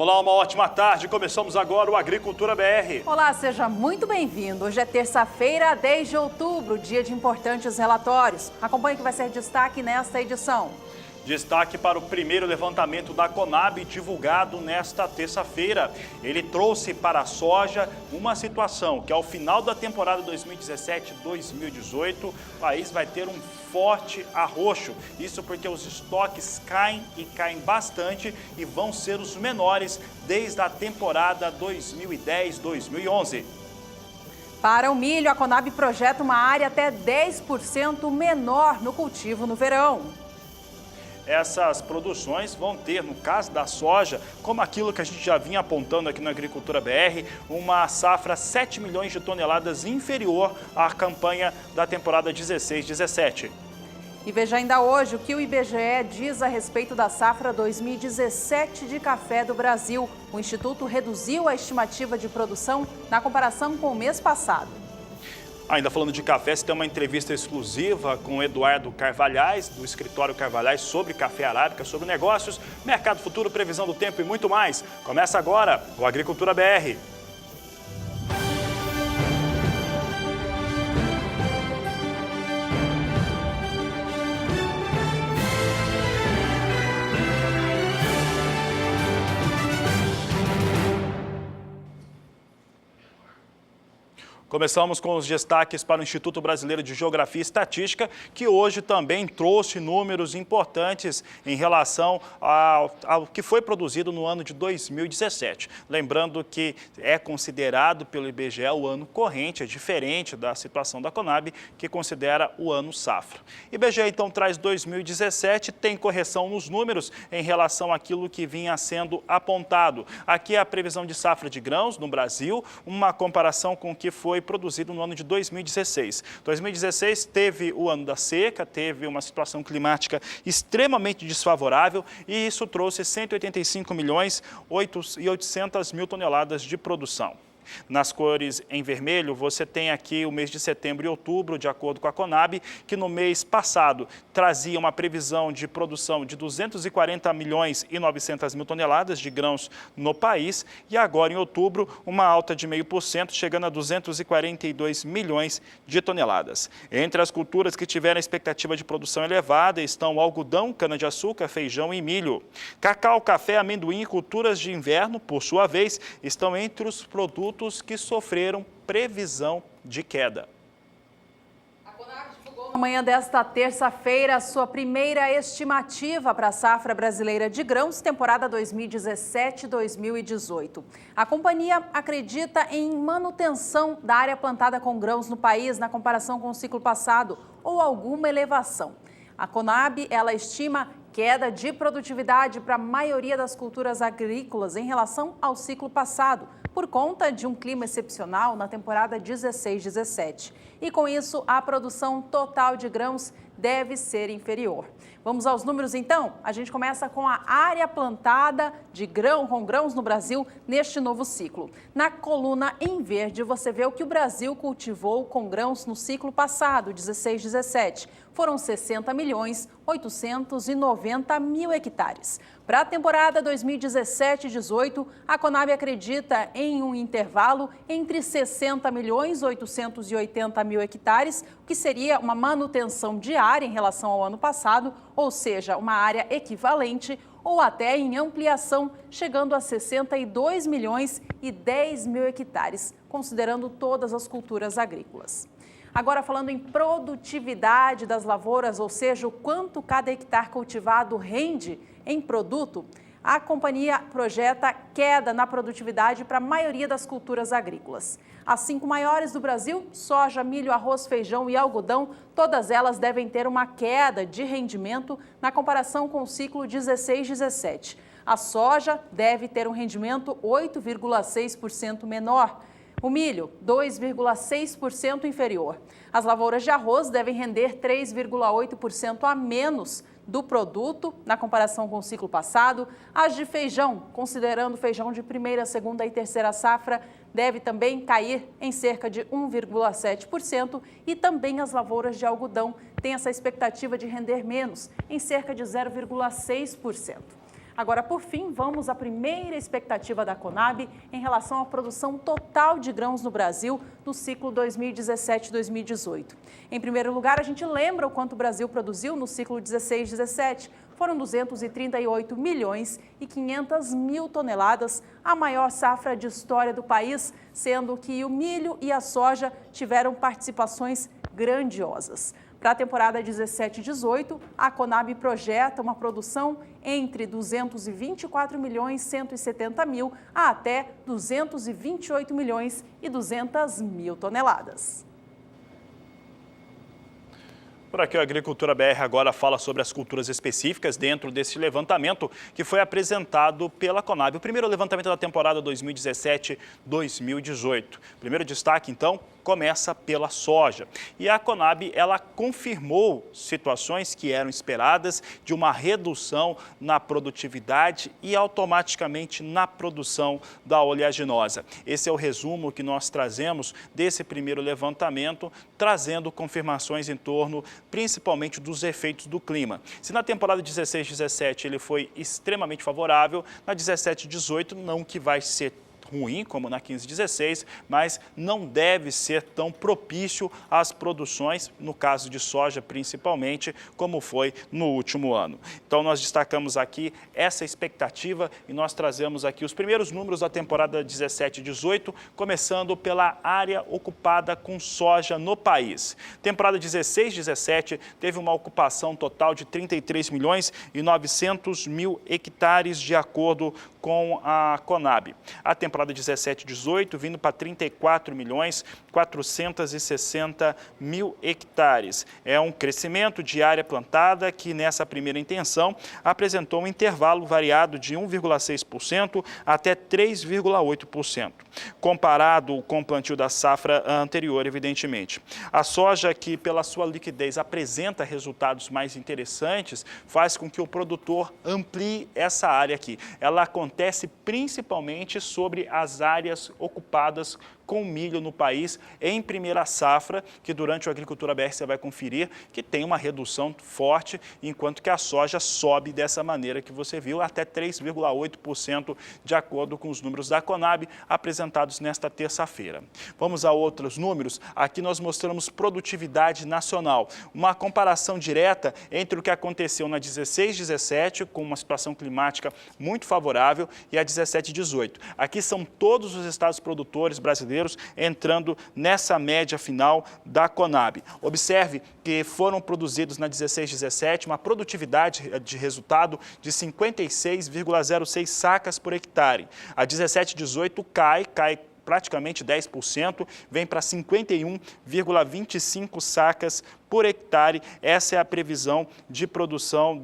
Olá, uma ótima tarde. Começamos agora o Agricultura BR. Olá, seja muito bem-vindo. Hoje é terça-feira, 10 de outubro, dia de importantes relatórios. Acompanhe o que vai ser destaque nesta edição. Destaque para o primeiro levantamento da Conab divulgado nesta terça-feira. Ele trouxe para a soja uma situação que ao final da temporada 2017-2018, o país vai ter um forte arroxo. Isso porque os estoques caem e caem bastante e vão ser os menores desde a temporada 2010-2011. Para o milho, a Conab projeta uma área até 10% menor no cultivo no verão. Essas produções vão ter, no caso da soja, como aquilo que a gente já vinha apontando aqui na Agricultura BR, uma safra 7 milhões de toneladas inferior à campanha da temporada 16-17. E veja ainda hoje o que o IBGE diz a respeito da safra 2017 de café do Brasil. O Instituto reduziu a estimativa de produção na comparação com o mês passado. Ainda falando de café, você tem uma entrevista exclusiva com o Eduardo Carvalhais, do escritório Carvalhais, sobre café arábica, sobre negócios, mercado futuro, previsão do tempo e muito mais. Começa agora o Agricultura BR. Começamos com os destaques para o Instituto Brasileiro de Geografia e Estatística, que hoje também trouxe números importantes em relação ao que foi produzido no ano de 2017. Lembrando que é considerado pelo IBGE o ano corrente, é diferente da situação da Conab, que considera o ano safra. IBGE então traz 2017, tem correção nos números em relação àquilo que vinha sendo apontado. Aqui é a previsão de safra de grãos no Brasil, uma comparação com o que foi produzido no ano de 2016. 2016 teve o ano da seca, teve uma situação climática extremamente desfavorável e isso trouxe 185 milhões e 800 mil toneladas de produção. Nas cores em vermelho, você tem aqui o mês de setembro e outubro, de acordo com a Conab, que no mês passado trazia uma previsão de produção de 240 milhões e 900 mil toneladas de grãos no país e agora em outubro uma alta de 0,5%, chegando a 242 milhões de toneladas. Entre as culturas que tiveram expectativa de produção elevada estão o algodão, cana-de-açúcar, feijão e milho. Cacau, café, amendoim e culturas de inverno, por sua vez, estão entre os produtos que sofreram previsão de queda. A Conab divulgou na manhã desta terça-feira a sua primeira estimativa para a safra brasileira de grãos, temporada 2017-2018. A companhia acredita em manutenção da área plantada com grãos no país na comparação com o ciclo passado ou alguma elevação. A Conab, ela estima queda de produtividade para a maioria das culturas agrícolas em relação ao ciclo passado, por conta de um clima excepcional na temporada 16-17. E com isso, a produção total de grãos deve ser inferior. Vamos aos números então? A gente começa com a área plantada com grãos no Brasil neste novo ciclo. Na coluna em verde, você vê o que o Brasil cultivou com grãos no ciclo passado, 16-17. Foram 60 milhões 890 mil hectares. Para a temporada 2017-18, a Conab acredita em um intervalo entre 60 milhões 880 mil hectares, o que seria uma manutenção de área em relação ao ano passado, ou seja, uma área equivalente, ou até em ampliação, chegando a 62 milhões e 10 mil hectares, considerando todas as culturas agrícolas. Agora, falando em produtividade das lavouras, ou seja, o quanto cada hectare cultivado rende em produto, a companhia projeta queda na produtividade para a maioria das culturas agrícolas. As 5 maiores do Brasil, soja, milho, arroz, feijão e algodão, todas elas devem ter uma queda de rendimento na comparação com o ciclo 16-17. A soja deve ter um rendimento 8,6% menor. O milho, 2,6% inferior. As lavouras de arroz devem render 3,8% a menos do produto na comparação com o ciclo passado. As de feijão, considerando feijão de primeira, segunda e terceira safra, deve também cair em cerca de 1,7% e também as lavouras de algodão têm essa expectativa de render menos, em cerca de 0,6%. Agora, por fim, vamos à primeira expectativa da Conab em relação à produção total de grãos no Brasil no ciclo 2017-2018. Em primeiro lugar, a gente lembra o quanto o Brasil produziu no ciclo 16-17. Foram 238 milhões e 500 mil toneladas, a maior safra de história do país, sendo que o milho e a soja tiveram participações grandiosas. Para a temporada 17-18, a Conab projeta uma produção entre 224 milhões 170 mil a até 228 milhões e 200 mil toneladas. Por aqui, a Agricultura BR agora fala sobre as culturas específicas dentro desse levantamento que foi apresentado pela Conab. O primeiro levantamento da temporada 2017-2018. Primeiro destaque, então, começa pela soja. E a Conab, ela confirmou situações que eram esperadas de uma redução na produtividade e automaticamente na produção da oleaginosa. Esse é o resumo que nós trazemos desse primeiro levantamento, trazendo confirmações em torno principalmente dos efeitos do clima. Se na temporada 16-17 ele foi extremamente favorável, na 17-18 não que vai ser ruim, como na 15-16, mas não deve ser tão propício às produções, no caso de soja principalmente, como foi no último ano. Então nós destacamos aqui essa expectativa e nós trazemos aqui os primeiros números da temporada 17-18, começando pela área ocupada com soja no país. Temporada 16-17 teve uma ocupação total de 33 milhões e 900 mil hectares, de acordo com a Conab. A temporada 17-18 vindo para 34 milhões 460 mil hectares. É um crescimento de área plantada que nessa primeira intenção apresentou um intervalo variado de 1,6% até 3,8%, comparado com o plantio da safra anterior, evidentemente. A soja, que pela sua liquidez apresenta resultados mais interessantes, faz com que o produtor amplie essa área aqui. Ela acontece principalmente sobre as áreas ocupadas com milho no país em primeira safra, que durante o Agricultura BR você vai conferir que tem uma redução forte, enquanto que a soja sobe dessa maneira que você viu, até 3,8%, de acordo com os números da Conab apresentados nesta terça-feira. Vamos a outros números. Aqui nós mostramos produtividade nacional, uma comparação direta entre o que aconteceu na 16-17, com uma situação climática muito favorável, e a 17-18. Aqui são todos os estados produtores brasileiros entrando nessa média final da Conab. Observe que foram produzidos na 16-17 uma produtividade de resultado de 56,06 sacas por hectare. A 17-18 cai praticamente 10%, vem para 51,25 sacas por hectare. Essa é a previsão de produção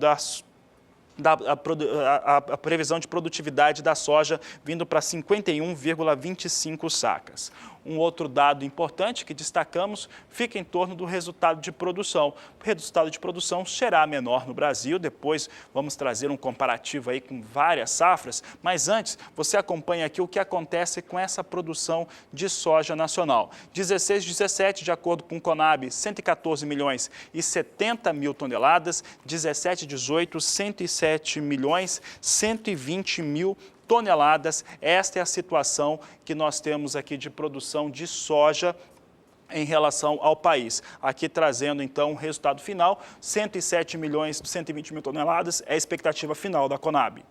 a previsão de produtividade da soja, vindo para 51,25 sacas. Um outro dado importante que destacamos fica em torno do resultado de produção. O resultado de produção será menor no Brasil, depois vamos trazer um comparativo aí com várias safras, mas antes você acompanha aqui o que acontece com essa produção de soja nacional. 16-17, de acordo com o Conab, 114 milhões e 70 mil toneladas, 17-18, 107 milhões 120 mil toneladas. Esta é a situação que nós temos aqui de produção de soja em relação ao país. Aqui trazendo então o resultado final, 107 milhões 120 mil toneladas é a expectativa final da Conab.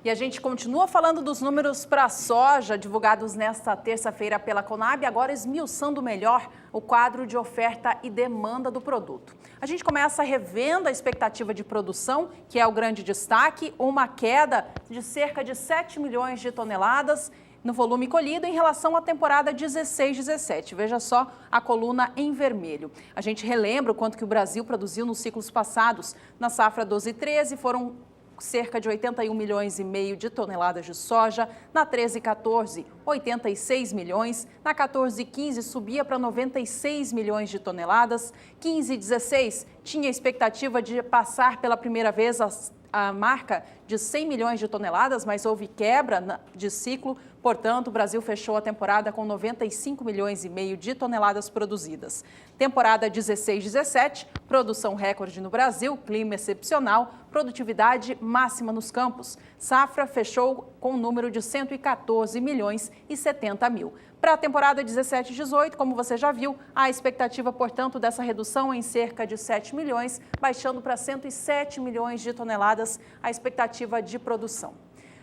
E a gente continua falando dos números para a soja, divulgados nesta terça-feira pela Conab, agora esmiuçando melhor o quadro de oferta e demanda do produto. A gente começa revendo a expectativa de produção, que é o grande destaque, uma queda de cerca de 7 milhões de toneladas no volume colhido em relação à temporada 16-17. Veja só a coluna em vermelho. A gente relembra o quanto que o Brasil produziu nos ciclos passados. Na safra 12-13 foram cerca de 81 milhões e meio de toneladas de soja, na 13-14, 86 milhões, na 14-15 subia para 96 milhões de toneladas, 15-16 tinha expectativa de passar pela primeira vez a marca de 100 milhões de toneladas, mas houve quebra de ciclo. Portanto, o Brasil fechou a temporada com 95 milhões e meio de toneladas produzidas. Temporada 16-17, produção recorde no Brasil, clima excepcional, produtividade máxima nos campos. Safra fechou com um número de 114 milhões e 70 mil. Para a temporada 17-18, como você já viu, a expectativa, portanto, dessa redução em cerca de 7 milhões, baixando para 107 milhões de toneladas a expectativa de produção.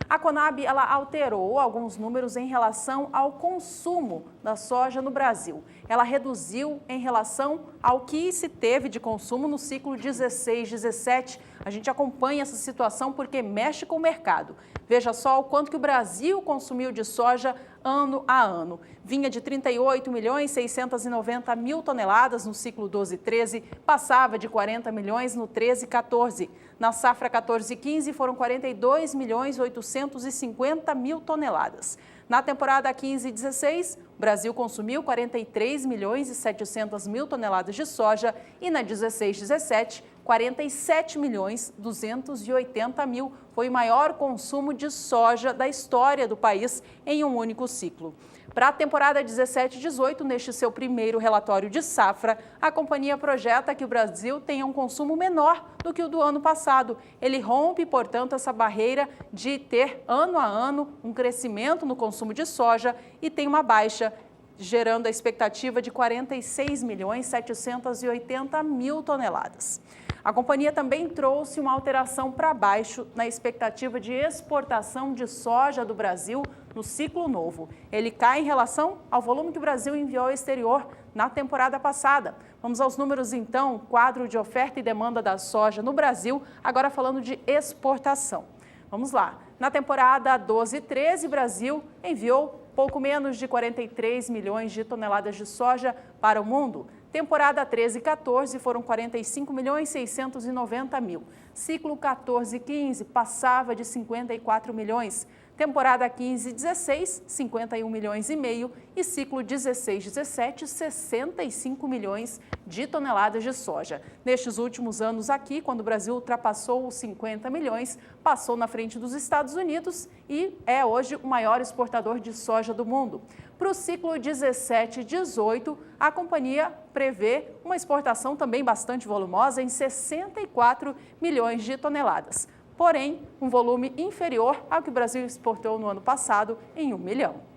A Conab ela alterou alguns números em relação ao consumo da soja no Brasil. Ela reduziu em relação ao que se teve de consumo no ciclo 16-17. A gente acompanha essa situação porque mexe com o mercado. Veja só o quanto que o Brasil consumiu de soja ano a ano. Vinha de 38 milhões 690 mil toneladas no ciclo 12-13, passava de 40 milhões no 13-14. Na safra 14-15 foram 42 milhões 850 mil toneladas. Na temporada 15-16, o Brasil consumiu 43 milhões e 700 mil toneladas de soja e na 16-17, 47 milhões 280 mil. Foi o maior consumo de soja da história do país em um único ciclo. Para a temporada 17-18, neste seu primeiro relatório de safra, a companhia projeta que o Brasil tenha um consumo menor do que o do ano passado. Ele rompe, portanto, essa barreira de ter ano a ano um crescimento no consumo de soja e tem uma baixa, gerando a expectativa de 46 milhões 780 mil toneladas. A companhia também trouxe uma alteração para baixo na expectativa de exportação de soja do Brasil no ciclo novo. Ele cai em relação ao volume que o Brasil enviou ao exterior na temporada passada. Vamos aos números então, quadro de oferta e demanda da soja no Brasil, agora falando de exportação. Vamos lá. Na temporada 12-13, Brasil enviou pouco menos de 43 milhões de toneladas de soja para o mundo. Temporada 13-14 foram 45 milhões 690 mil. Ciclo 14-15 passava de 54 milhões. Temporada 15-16, 51 milhões e meio e ciclo 16-17, 65 milhões de toneladas de soja. Nestes últimos anos aqui, quando o Brasil ultrapassou os 50 milhões, passou na frente dos Estados Unidos e é hoje o maior exportador de soja do mundo. Para o ciclo 17-18, a companhia prevê uma exportação também bastante volumosa em 64 milhões de toneladas. Porém, um volume inferior ao que o Brasil exportou no ano passado, em 1 milhão.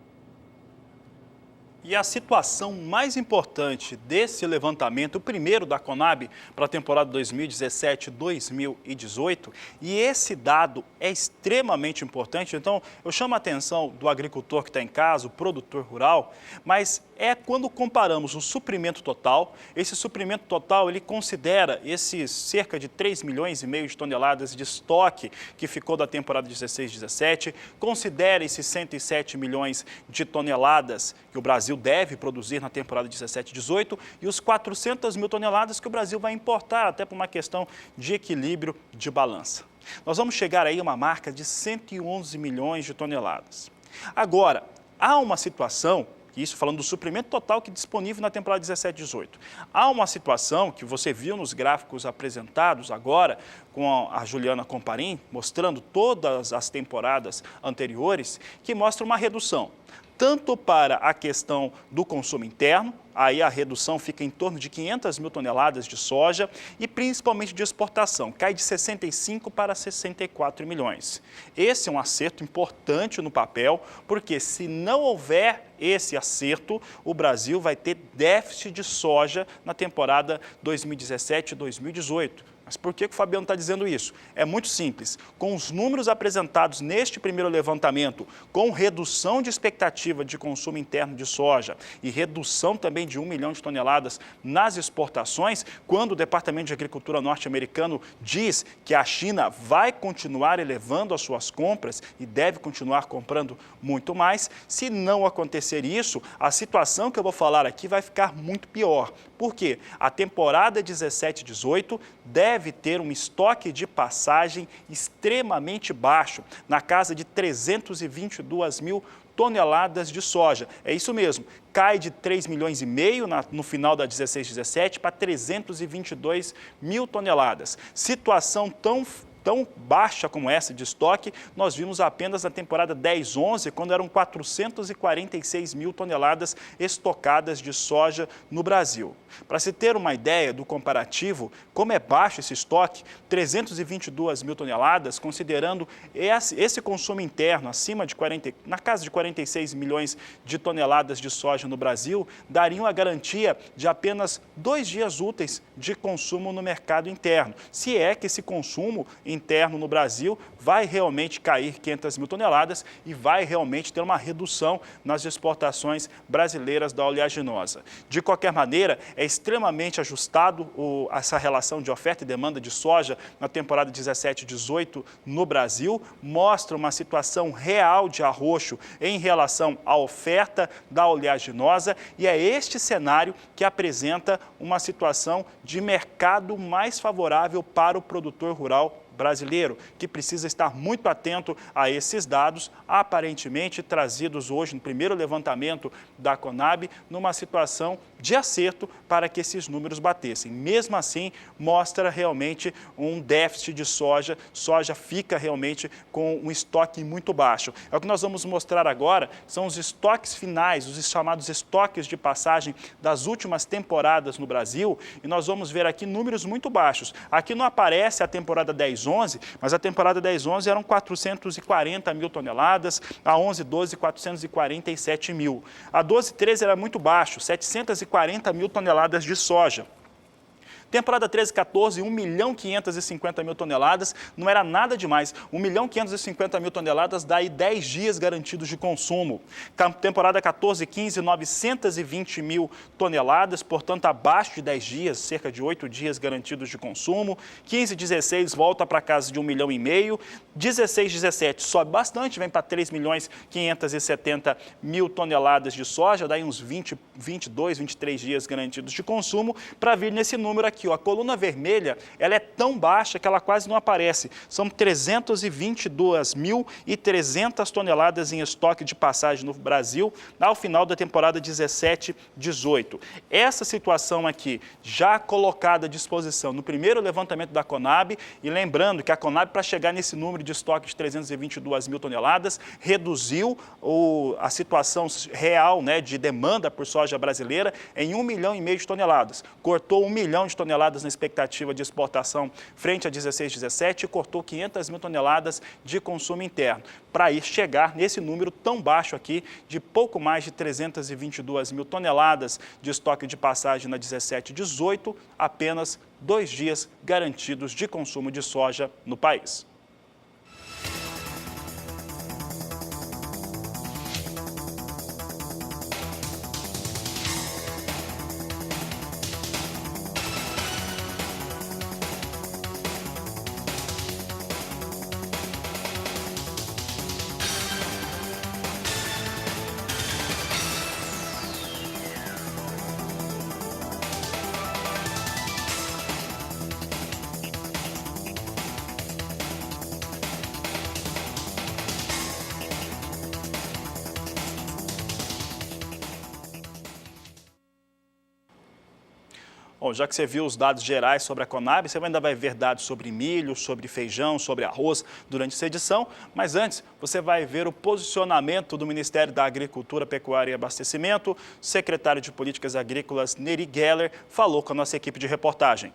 E a situação mais importante desse levantamento, o primeiro da Conab para a temporada 2017-2018, e esse dado é extremamente importante, então eu chamo a atenção do agricultor que está em casa, o produtor rural, mas é quando comparamos o suprimento total, esse suprimento total ele considera esses cerca de 3 milhões e meio de toneladas de estoque que ficou da temporada 16-17, considera esses 107 milhões de toneladas que o Brasil deve produzir na temporada 17-18 e os 400 mil toneladas que o Brasil vai importar, até por uma questão de equilíbrio de balança. Nós vamos chegar aí a uma marca de 111 milhões de toneladas. Agora, há uma situação, isso falando do suprimento total que é disponível na temporada 17-18. Há uma situação que você viu nos gráficos apresentados agora com a Juliana Comparim, mostrando todas as temporadas anteriores, que mostra uma redução. Tanto para a questão do consumo interno, aí a redução fica em torno de 500 mil toneladas de soja e principalmente de exportação, cai de 65 para 64 milhões. Esse é um acerto importante no papel, porque se não houver esse acerto, o Brasil vai ter déficit de soja na temporada 2017-2018. Mas por que o Fabiano está dizendo isso? É muito simples. Com os números apresentados neste primeiro levantamento, com redução de expectativa de consumo interno de soja e redução também de 1 milhão de toneladas nas exportações, quando o Departamento de Agricultura norte-americano diz que a China vai continuar elevando as suas compras e deve continuar comprando muito mais, se não acontecer isso, a situação que eu vou falar aqui vai ficar muito pior. Por quê? A temporada 17-18 deve ter um estoque de passagem extremamente baixo, na casa de 322 mil toneladas de soja. É isso mesmo, cai de 3 milhões e meio no final da 16-17 para 322 mil toneladas. Situação tão tão baixa como essa de estoque, nós vimos apenas na temporada 10-11, quando eram 446 mil toneladas estocadas de soja no Brasil. Para se ter uma ideia do comparativo, como é baixo esse estoque, 322 mil toneladas, considerando esse consumo interno acima de na casa de 46 milhões de toneladas de soja no Brasil, dariam a garantia de apenas 2 dias úteis de consumo no mercado interno. Se é que esse consumo interno no Brasil vai realmente cair 500 mil toneladas e vai realmente ter uma redução nas exportações brasileiras da oleaginosa. De qualquer maneira, é extremamente ajustado essa relação de oferta e demanda de soja na temporada 17-18 no Brasil, mostra uma situação real de arroxo em relação à oferta da oleaginosa e é este cenário que apresenta uma situação de mercado mais favorável para o produtor rural brasileiro, que precisa estar muito atento a esses dados, aparentemente trazidos hoje no primeiro levantamento da Conab, numa situação de acerto para que esses números batessem. Mesmo assim, mostra realmente um déficit de soja, soja fica realmente com um estoque muito baixo. É o que nós vamos mostrar agora, são os estoques finais, os chamados estoques de passagem das últimas temporadas no Brasil, e nós vamos ver aqui números muito baixos. Aqui não aparece a temporada 10-11, mas a temporada 10-11 eram 440 mil toneladas, a 11-12, 447 mil. A 12-13 era muito baixo, 740 mil toneladas de soja. Temporada 13-14, 1.550.000 toneladas, não era nada demais. 1.550.000 toneladas dá aí 10 dias garantidos de consumo. Temporada 14-15, 920 mil toneladas, portanto abaixo de 10 dias, cerca de 8 dias garantidos de consumo. 15-16 volta para casa de 1,5 milhão. 16-17 sobe bastante, vem para 3.570.000 toneladas de soja, daí uns 22, 23 dias garantidos de consumo, para vir nesse número aqui. A coluna vermelha, ela é tão baixa que ela quase não aparece. São 322.300 toneladas em estoque de passagem no Brasil ao final da temporada 17-18. Essa situação aqui, já colocada à disposição no primeiro levantamento da Conab, e lembrando que a Conab, para chegar nesse número de estoque de 322 mil toneladas, reduziu a situação real, né, de demanda por soja brasileira em 1,5 milhão de toneladas. Cortou 1 milhão de toneladas na expectativa de exportação frente a 16-17 e cortou 500 mil toneladas de consumo interno, para ir chegar nesse número tão baixo aqui de pouco mais de 322 mil toneladas de estoque de passagem na 17-18, apenas 2 dias garantidos de consumo de soja no país. Bom, já que você viu os dados gerais sobre a Conab, você ainda vai ver dados sobre milho, sobre feijão, sobre arroz durante essa edição, mas antes você vai ver o posicionamento do Ministério da Agricultura, Pecuária e Abastecimento. O secretário de Políticas Agrícolas, Neri Geller, falou com a nossa equipe de reportagem.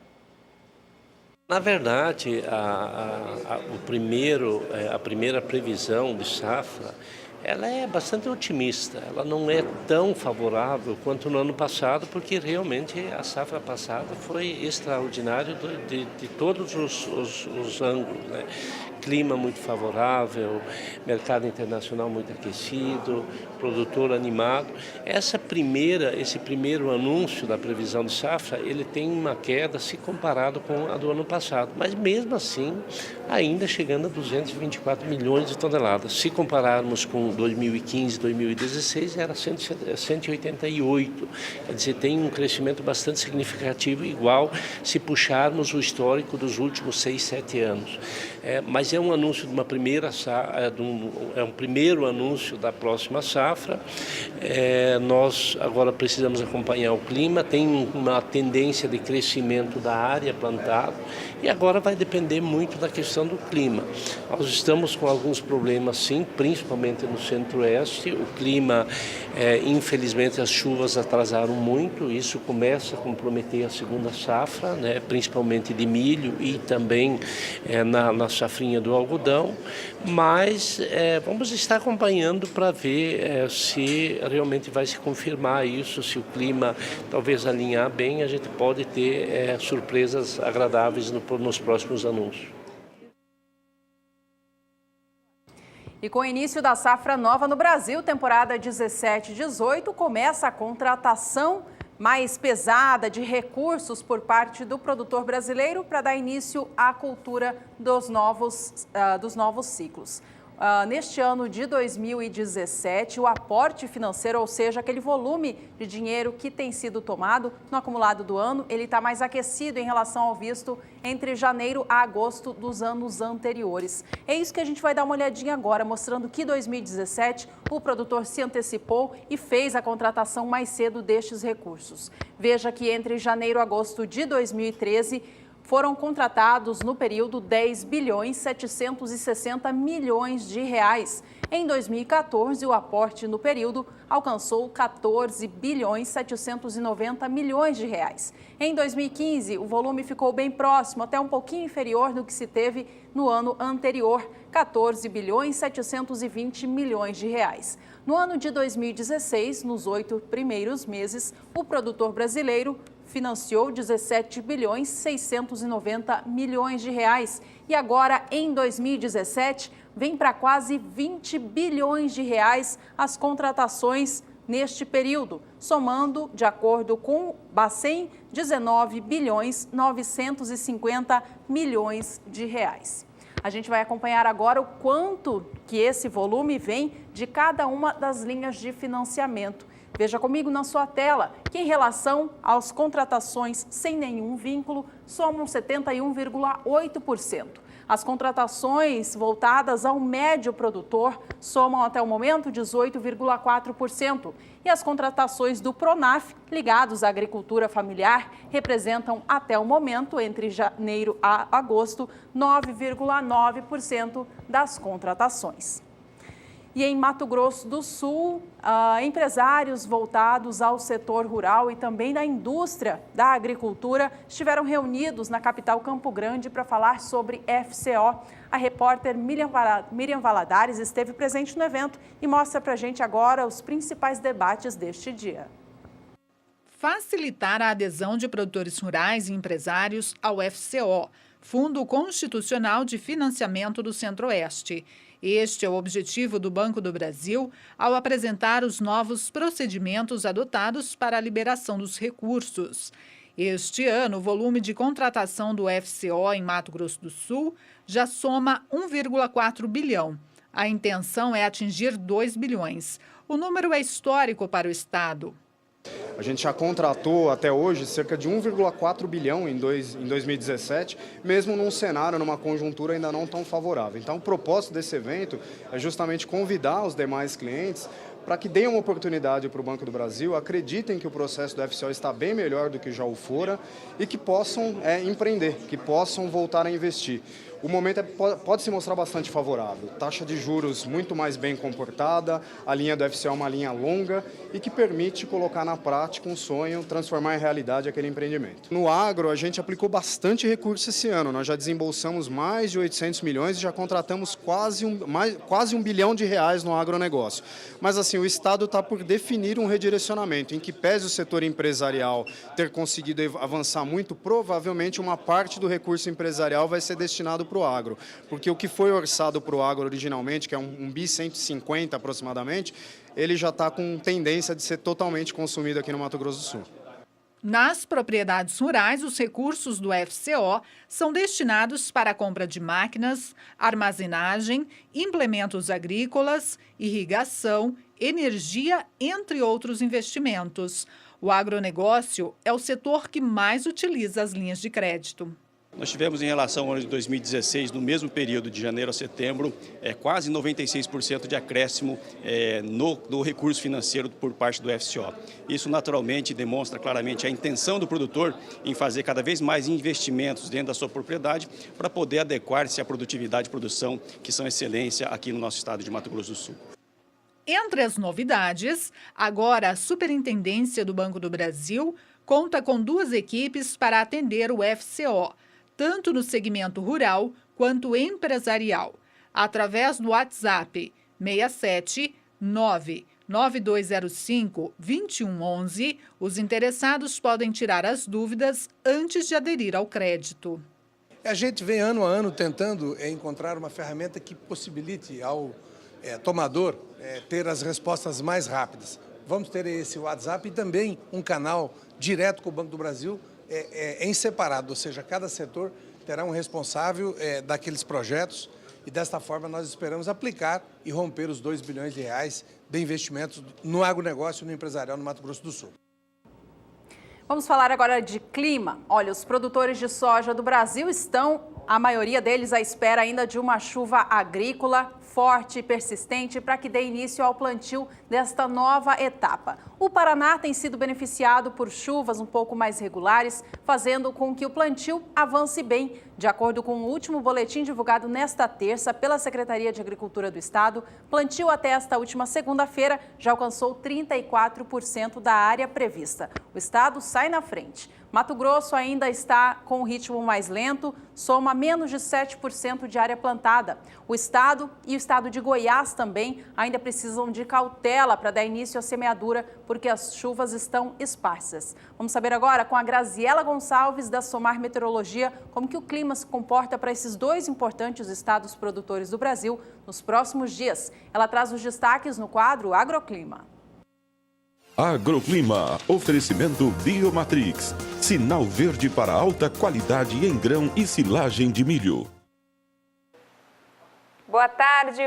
Na verdade, a primeira previsão de safra, ela é bastante otimista, ela não é tão favorável quanto no ano passado, porque realmente a safra passada foi extraordinária de todos os ângulos, né? Clima muito favorável, mercado internacional muito aquecido, produtor animado. Esse primeiro anúncio da previsão de safra, ele tem uma queda se comparado com a do ano passado, mas mesmo assim ainda chegando a 224 milhões de toneladas. Se compararmos com 2015, 2016, era 188. Quer dizer, tem um crescimento bastante significativo, igual se puxarmos o histórico dos últimos 6, 7 anos. mas é um anúncio de uma primeira é um primeiro anúncio da próxima safra. Nós agora precisamos acompanhar o clima, tem uma tendência de crescimento da área plantada e agora vai depender muito da questão do clima. Nós estamos com alguns problemas sim, principalmente no centro-oeste. O clima, infelizmente as chuvas atrasaram muito, isso começa a comprometer a segunda safra, né, principalmente de milho e também na safrinha do algodão, mas vamos estar acompanhando para ver se realmente vai se confirmar isso, se o clima talvez alinhar bem, a gente pode ter surpresas agradáveis nos próximos anúncios. E com o início da safra nova no Brasil, temporada 17-18, começa a contratação mais pesada de recursos por parte do produtor brasileiro para dar início à cultura dos novos ciclos. Neste ano de 2017, o aporte financeiro, ou seja, aquele volume de dinheiro que tem sido tomado no acumulado do ano, ele está mais aquecido em relação ao visto entre janeiro a agosto dos anos anteriores. É isso que a gente vai dar uma olhadinha agora, mostrando que em 2017 o produtor se antecipou e fez a contratação mais cedo destes recursos. Veja que entre janeiro e agosto de 2013, foram contratados no período 10 bilhões 760 milhões de reais. Em 2014, o aporte no período alcançou 14 bilhões 790 milhões de reais. Em 2015, o volume ficou bem próximo, até um pouquinho inferior do que se teve no ano anterior, 14 bilhões 720 milhões de reais. No ano de 2016, nos 8 primeiros meses, o produtor brasileiro financiou 17 bilhões 690 milhões de reais. E agora, em 2017, vem para quase 20 bilhões de reais as contratações neste período, somando, de acordo com o Bacen, 19 bilhões 950 milhões de reais. A gente vai acompanhar agora o quanto que esse volume vem de cada uma das linhas de financiamento. Veja comigo na sua tela que em relação às contratações sem nenhum vínculo, somam 71,8%. As contratações voltadas ao médio produtor somam até o momento 18,4%. E as contratações do Pronaf, ligados à agricultura familiar, representam até o momento, entre janeiro a agosto, 9,9% das contratações. E em Mato Grosso do Sul, empresários voltados ao setor rural e também da indústria da agricultura estiveram reunidos na capital Campo Grande para falar sobre FCO. A repórter Miriam Valadares esteve presente no evento e mostra para a gente agora os principais debates deste dia. Facilitar a adesão de produtores rurais e empresários ao FCO, Fundo Constitucional de Financiamento do Centro-Oeste. Este é o objetivo do Banco do Brasil ao apresentar os novos procedimentos adotados para a liberação dos recursos. Este ano, o volume de contratação do FCO em Mato Grosso do Sul já soma 1,4 bilhão. A intenção é atingir 2 bilhões. O número é histórico para o Estado. A gente já contratou até hoje cerca de 1,4 bilhão em 2017, mesmo num cenário, numa conjuntura ainda não tão favorável. Então, o propósito desse evento é justamente convidar os demais clientes para que deem uma oportunidade para o Banco do Brasil, acreditem que o processo do FCO está bem melhor do que já o fora e que possam empreender, que possam voltar a investir. O momento pode se mostrar bastante favorável. Taxa de juros muito mais bem comportada, a linha do FCO é uma linha longa e que permite colocar na prática um sonho, transformar em realidade aquele empreendimento. No agro, a gente aplicou bastante recurso esse ano. Nós já desembolsamos mais de 800 milhões e já contratamos quase um bilhão de reais no agronegócio. Mas assim, o Estado está por definir um redirecionamento, em que pese o setor empresarial ter conseguido avançar muito, provavelmente uma parte do recurso empresarial vai ser destinado para o agro, porque o que foi orçado para o agro originalmente, que é um bi 150 aproximadamente, ele já está com tendência de ser totalmente consumido aqui no Mato Grosso do Sul. Nas propriedades rurais, os recursos do FCO são destinados para a compra de máquinas, armazenagem, implementos agrícolas, irrigação, energia, entre outros investimentos. O agronegócio é o setor que mais utiliza as linhas de crédito. Nós tivemos em relação ao ano de 2016, no mesmo período de janeiro a setembro, quase 96% de acréscimo no recurso financeiro por parte do FCO. Isso naturalmente demonstra claramente a intenção do produtor em fazer cada vez mais investimentos dentro da sua propriedade para poder adequar-se à produtividade e produção que são excelência aqui no nosso estado de Mato Grosso do Sul. Entre as novidades, agora a Superintendência do Banco do Brasil conta com 2 equipes para atender o FCO, tanto no segmento rural quanto empresarial. Através do WhatsApp 67 99205 2111, os interessados podem tirar as dúvidas antes de aderir ao crédito. A gente vem ano a ano tentando encontrar uma ferramenta que possibilite ao tomador ter as respostas mais rápidas. Vamos ter esse WhatsApp e também um canal direto com o Banco do Brasil em separado, ou seja, cada setor terá um responsável daqueles projetos e desta forma nós esperamos aplicar e romper os 2 bilhões de reais de investimentos no agronegócio e no empresarial no Mato Grosso do Sul. Vamos falar agora de clima. Olha, os produtores de soja do Brasil estão, a maioria deles, à espera ainda de uma chuva agrícola forte e persistente para que dê início ao plantio desta nova etapa. O Paraná tem sido beneficiado por chuvas um pouco mais regulares, fazendo com que o plantio avance bem. De acordo com o último boletim divulgado nesta terça pela Secretaria de Agricultura do Estado, plantio até esta última segunda-feira já alcançou 34% da área prevista. O Estado sai na frente. Mato Grosso ainda está com um ritmo mais lento, soma menos de 7% de área plantada. O Estado e o Estado de Goiás também ainda precisam de cautela para dar início à semeadura, porque as chuvas estão esparsas. Vamos saber agora com a Graziela Gonçalves, da Somar Meteorologia, como que o clima se comporta para esses 2 importantes estados produtores do Brasil nos próximos dias. Ela traz os destaques no quadro Agroclima. Agroclima, oferecimento Biomatrix, sinal verde para alta qualidade em grão e silagem de milho. Boa tarde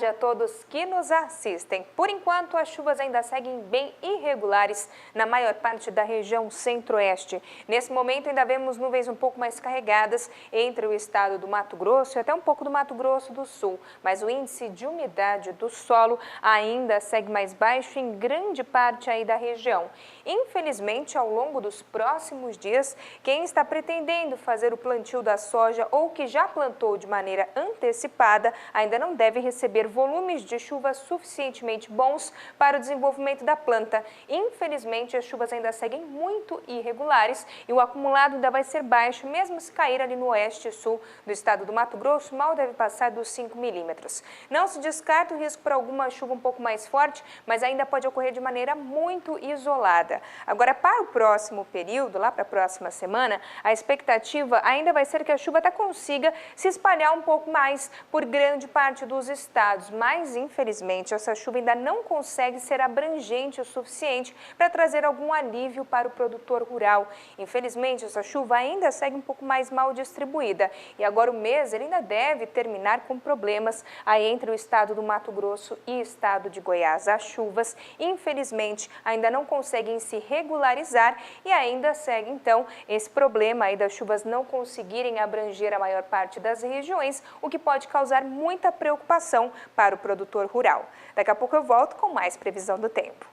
a todos que nos assistem. Por enquanto, as chuvas ainda seguem bem irregulares na maior parte da região centro-oeste. Nesse momento, ainda vemos nuvens um pouco mais carregadas entre o estado do Mato Grosso e até um pouco do Mato Grosso do Sul. Mas o índice de umidade do solo ainda segue mais baixo em grande parte aí da região. Infelizmente, ao longo dos próximos dias, quem está pretendendo fazer o plantio da soja ou que já plantou de maneira antecipada, ainda não deve receber volumes de chuva suficientemente bons para o desenvolvimento da planta. Infelizmente, as chuvas ainda seguem muito irregulares e o acumulado ainda vai ser baixo, mesmo se cair ali no oeste e sul do estado do Mato Grosso, mal deve passar dos 5 milímetros. Não se descarta o risco para alguma chuva um pouco mais forte, mas ainda pode ocorrer de maneira muito isolada. Agora, para o próximo período, lá para a próxima semana, a expectativa ainda vai ser que a chuva até consiga se espalhar um pouco mais por grande parte dos estados, mas infelizmente essa chuva ainda não consegue ser abrangente o suficiente para trazer algum alívio para o produtor rural. Infelizmente essa chuva ainda segue um pouco mais mal distribuída e agora o mês ele ainda deve terminar com problemas aí entre o estado do Mato Grosso e o estado de Goiás. As chuvas infelizmente ainda não conseguem se regularizar e ainda segue então esse problema aí das chuvas não conseguirem abranger a maior parte das regiões, o que pode causar muita preocupação para o produtor rural. Daqui a pouco eu volto com mais previsão do tempo.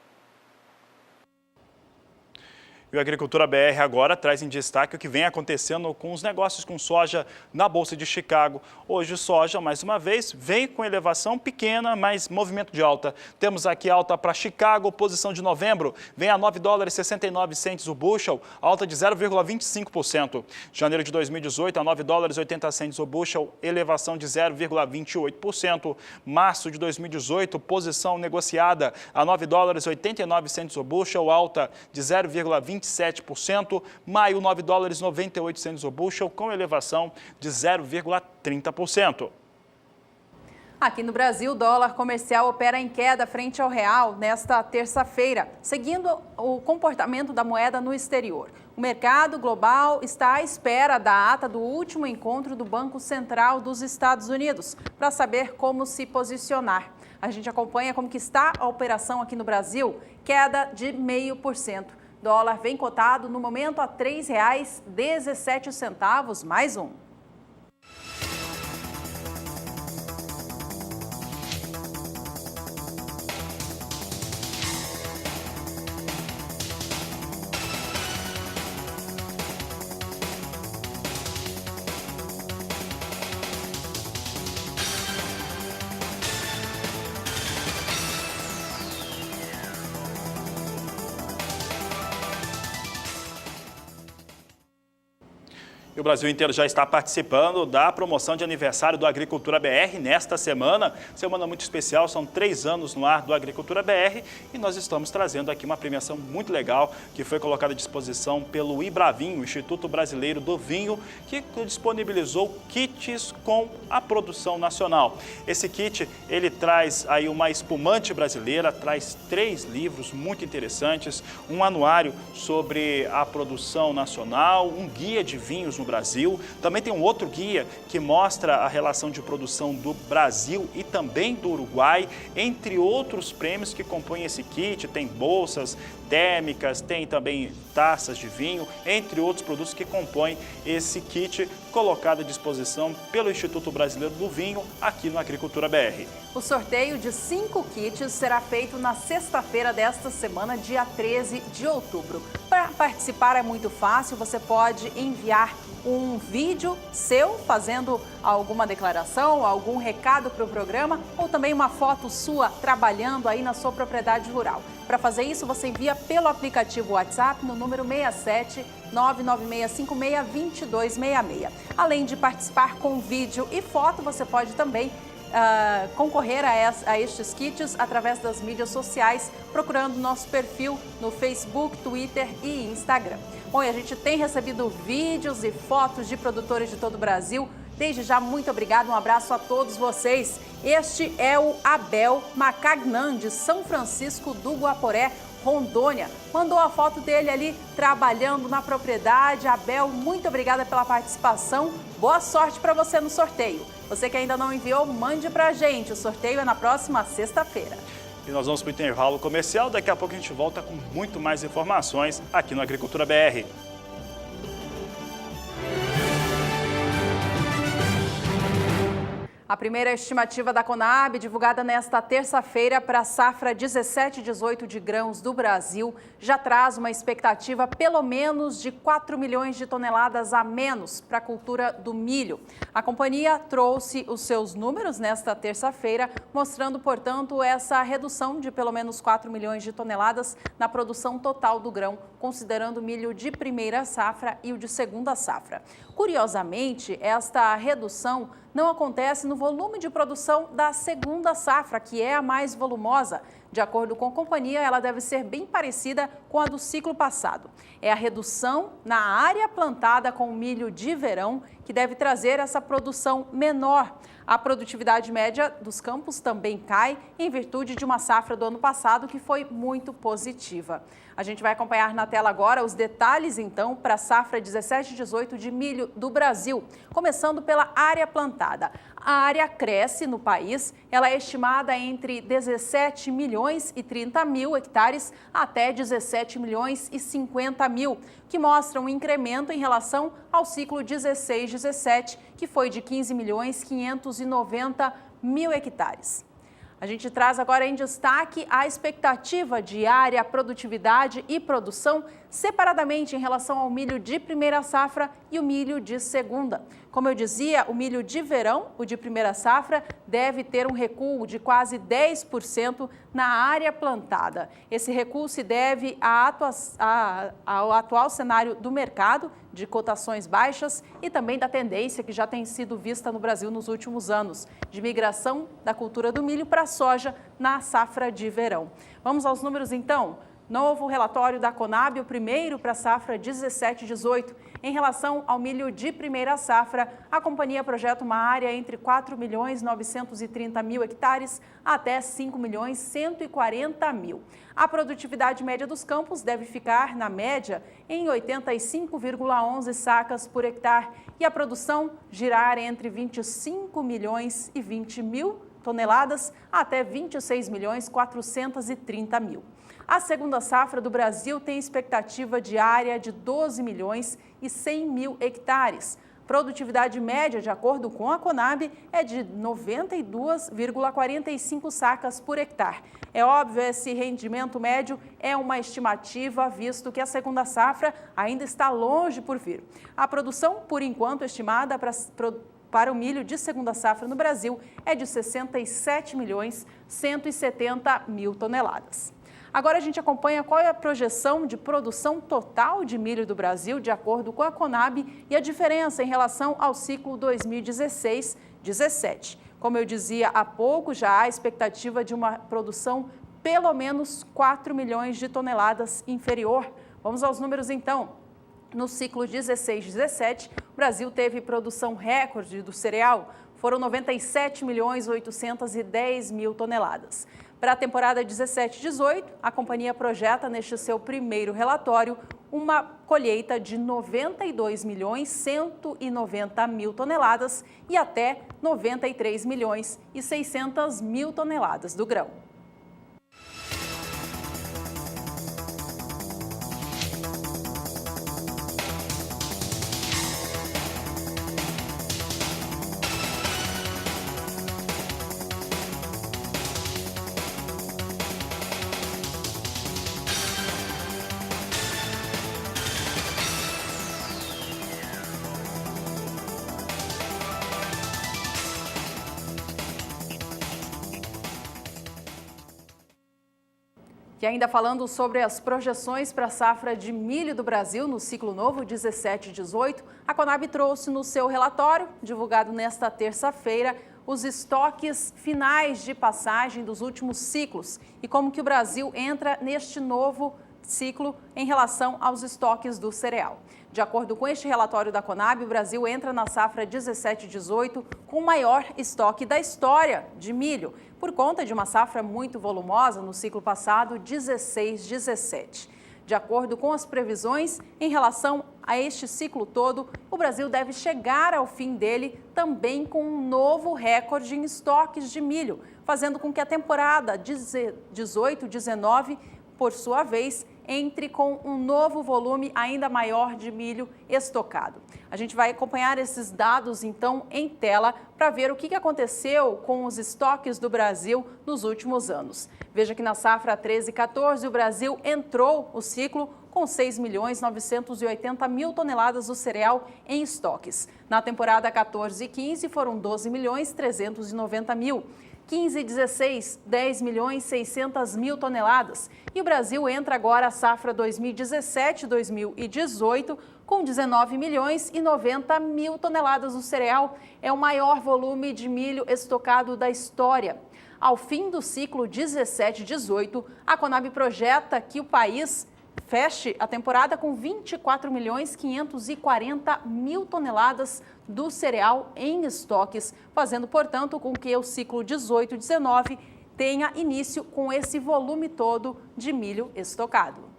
E o Agricultura BR agora traz em destaque o que vem acontecendo com os negócios com soja na Bolsa de Chicago. Hoje, soja, mais uma vez, vem com elevação pequena, mas movimento de alta. Temos aqui alta para Chicago, posição de novembro, vem a $9,69 o bushel, alta de 0,25%. Janeiro de 2018, a $9,80 o bushel, elevação de 0,28%. Março de 2018, posição negociada a $9,89 o bushel, alta de 0,27%. Maio, $9,98 o bushel, com elevação de 0,30%. Aqui no Brasil, o dólar comercial opera em queda frente ao real nesta terça-feira, seguindo o comportamento da moeda no exterior. O mercado global está à espera da ata do último encontro do Banco Central dos Estados Unidos para saber como se posicionar. A gente acompanha como que está a operação aqui no Brasil, queda de 0,5%. Dólar vem cotado no momento a R$ 3,17, mais um. E o Brasil inteiro já está participando da promoção de aniversário do Agricultura BR nesta semana. Semana muito especial, são 3 anos no ar do Agricultura BR e nós estamos trazendo aqui uma premiação muito legal que foi colocada à disposição pelo IBRAVINHO, Instituto Brasileiro do Vinho, que disponibilizou kits com a produção nacional. Esse kit, ele traz aí uma espumante brasileira, traz 3 livros muito interessantes, um anuário sobre a produção nacional, um guia de vinhos no Brasil. Também tem um outro guia que mostra a relação de produção do Brasil e também do Uruguai, entre outros prêmios que compõem esse kit. Tem bolsas térmicas, tem também taças de vinho, entre outros produtos que compõem esse kit colocado à disposição pelo Instituto Brasileiro do Vinho aqui no Agricultura BR. O sorteio de 5 kits será feito na sexta-feira desta semana, dia 13 de outubro. Para participar é muito fácil, você pode enviar um vídeo seu fazendo alguma declaração, algum recado para o programa ou também uma foto sua trabalhando aí na sua propriedade rural. Para fazer isso, você envia pelo aplicativo WhatsApp no número 67 996562266. Além de participar com vídeo e foto, você pode também concorrer a estes kits através das mídias sociais, procurando nosso perfil no Facebook, Twitter e Instagram. Bom, e a gente tem recebido vídeos e fotos de produtores de todo o Brasil. Desde já, muito obrigado, um abraço a todos vocês. Este é o Abel Macagnan, de São Francisco do Guaporé, Rondônia. Mandou a foto dele ali trabalhando na propriedade. Abel, muito obrigada pela participação. Boa sorte para você no sorteio. Você que ainda não enviou, mande para a gente. O sorteio é na próxima sexta-feira. E nós vamos para o intervalo comercial. Daqui a pouco a gente volta com muito mais informações aqui no Agricultura BR. A primeira estimativa da Conab, divulgada nesta terça-feira para a safra 17/18 de grãos do Brasil, já traz uma expectativa pelo menos de 4 milhões de toneladas a menos para a cultura do milho. A companhia trouxe os seus números nesta terça-feira, mostrando, portanto, essa redução de pelo menos 4 milhões de toneladas na produção total do grão, considerando o milho de primeira safra e o de segunda safra. Curiosamente, esta redução não acontece no volume de produção da segunda safra, que é a mais volumosa. De acordo com a companhia, ela deve ser bem parecida com a do ciclo passado. É a redução na área plantada com milho de verão que deve trazer essa produção menor. A produtividade média dos campos também cai em virtude de uma safra do ano passado que foi muito positiva. A gente vai acompanhar na tela agora os detalhes, então, para a safra 17/18 de milho do Brasil, começando pela área plantada. A área cresce no país, ela é estimada entre 17 milhões e 30 mil hectares até 17 milhões e 50 mil, que mostra um incremento em relação ao ciclo 16/17, que foi de 15 milhões 590 mil hectares. A gente traz agora em destaque a expectativa de área, produtividade e produção separadamente em relação ao milho de primeira safra e o milho de segunda. Como eu dizia, o milho de verão, o de primeira safra, deve ter um recuo de quase 10% na área plantada. Esse recuo se deve ao atual cenário do mercado, de cotações baixas e também da tendência que já tem sido vista no Brasil nos últimos anos, de migração da cultura do milho para a soja na safra de verão. Vamos aos números então? Novo relatório da Conab, o primeiro para a safra 17/18. Em relação ao milho de primeira safra, a companhia projeta uma área entre 4 milhões 930 mil hectares até 5 milhões 140 mil. A produtividade média dos campos deve ficar, na média, em 85,11 sacas por hectare e a produção girar entre 25 milhões e 20 mil toneladas até 26.430.000. A segunda safra do Brasil tem expectativa de área de 12.100.000 hectares. Produtividade média, de acordo com a Conab, é de 92,45 sacas por hectare. É óbvio, esse rendimento médio é uma estimativa, visto que a segunda safra ainda está longe por vir. A produção, por enquanto, estimada para o milho de segunda safra no Brasil é de 67.170.000 toneladas. Agora a gente acompanha qual é a projeção de produção total de milho do Brasil, de acordo com a Conab, e a diferença em relação ao ciclo 2016-17. Como eu dizia há pouco, já há expectativa de uma produção pelo menos 4 milhões de toneladas inferior. Vamos aos números então. No ciclo 16-17, o Brasil teve produção recorde do cereal, foram 97.810.000 toneladas. Para a temporada 17-18, a companhia projeta neste seu primeiro relatório uma colheita de 92.190.000 toneladas e até 93.600.000 toneladas do grão. E ainda falando sobre as projeções para a safra de milho do Brasil no ciclo novo 17-18, a Conab trouxe no seu relatório, divulgado nesta terça-feira, os estoques finais de passagem dos últimos ciclos e como que o Brasil entra neste novo ciclo em relação aos estoques do cereal. De acordo com este relatório da Conab, o Brasil entra na safra 17-18 com o maior estoque da história de milho, por conta de uma safra muito volumosa no ciclo passado, 16-17. De acordo com as previsões, em relação a este ciclo todo, o Brasil deve chegar ao fim dele também com um novo recorde em estoques de milho, fazendo com que a temporada 18-19, por sua vez, entre com um novo volume ainda maior de milho estocado. A gente vai acompanhar esses dados, então, em tela para ver o que aconteceu com os estoques do Brasil nos últimos anos. Veja que na safra 13-14, o Brasil entrou o ciclo com 6.980.000 toneladas do cereal em estoques. Na temporada 14-15, foram 12.390.000. 15-16, 10.600.000 toneladas. E o Brasil entra agora a safra 2017-2018 com 19.090.000 toneladas do cereal. É o maior volume de milho estocado da história. Ao fim do ciclo 17-18, a Conab projeta que o país feche a temporada com 24.540.000 toneladas do cereal em estoques, fazendo, portanto, com que o ciclo 18-19 tenha início com esse volume todo de milho estocado.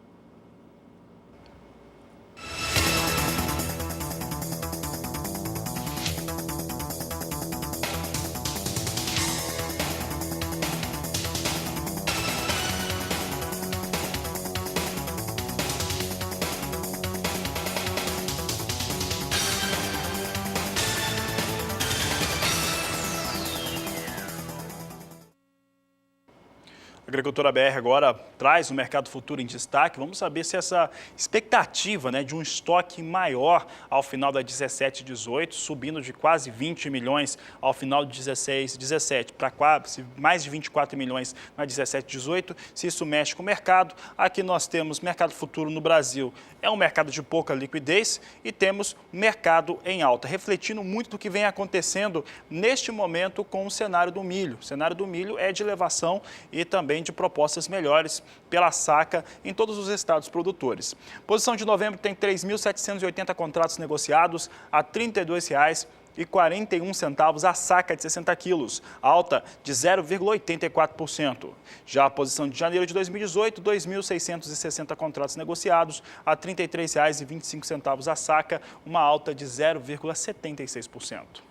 A Agricultura BR agora traz o mercado futuro em destaque. Vamos saber se essa expectativa, de um estoque maior ao final da 17-18, subindo de quase 20 milhões ao final de 16-17 para quase mais de 24 milhões na 17-18, se isso mexe com o mercado. Aqui nós temos mercado futuro no Brasil. É um mercado de pouca liquidez e temos mercado em alta, refletindo muito do que vem acontecendo neste momento com o cenário do milho. O cenário do milho é de elevação e também de propostas melhores pela saca em todos os estados produtores. Posição de novembro tem 3.780 contratos negociados a R$ 32,41 a saca de 60 quilos, alta de 0,84%. Já a posição de janeiro de 2018, 2.660 contratos negociados a R$ 33,25 a saca, uma alta de 0,76%.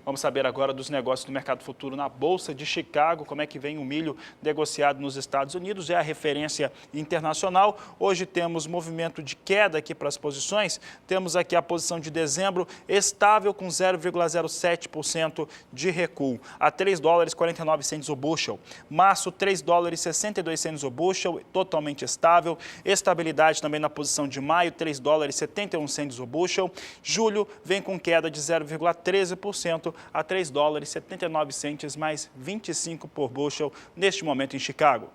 Vamos saber agora dos negócios do mercado futuro na Bolsa de Chicago, como é que vem o milho negociado nos Estados Unidos, é a referência internacional. Hoje temos movimento de queda aqui para as posições, temos aqui a posição de dezembro estável com 0,07% de recuo, a $3,49 o bushel. Março, $3,62 o bushel, totalmente estável. Estabilidade também na posição de maio, $3,71 o bushel. Julho vem com queda de 0,13% a $3,79 mais 25 por bushel neste momento em Chicago.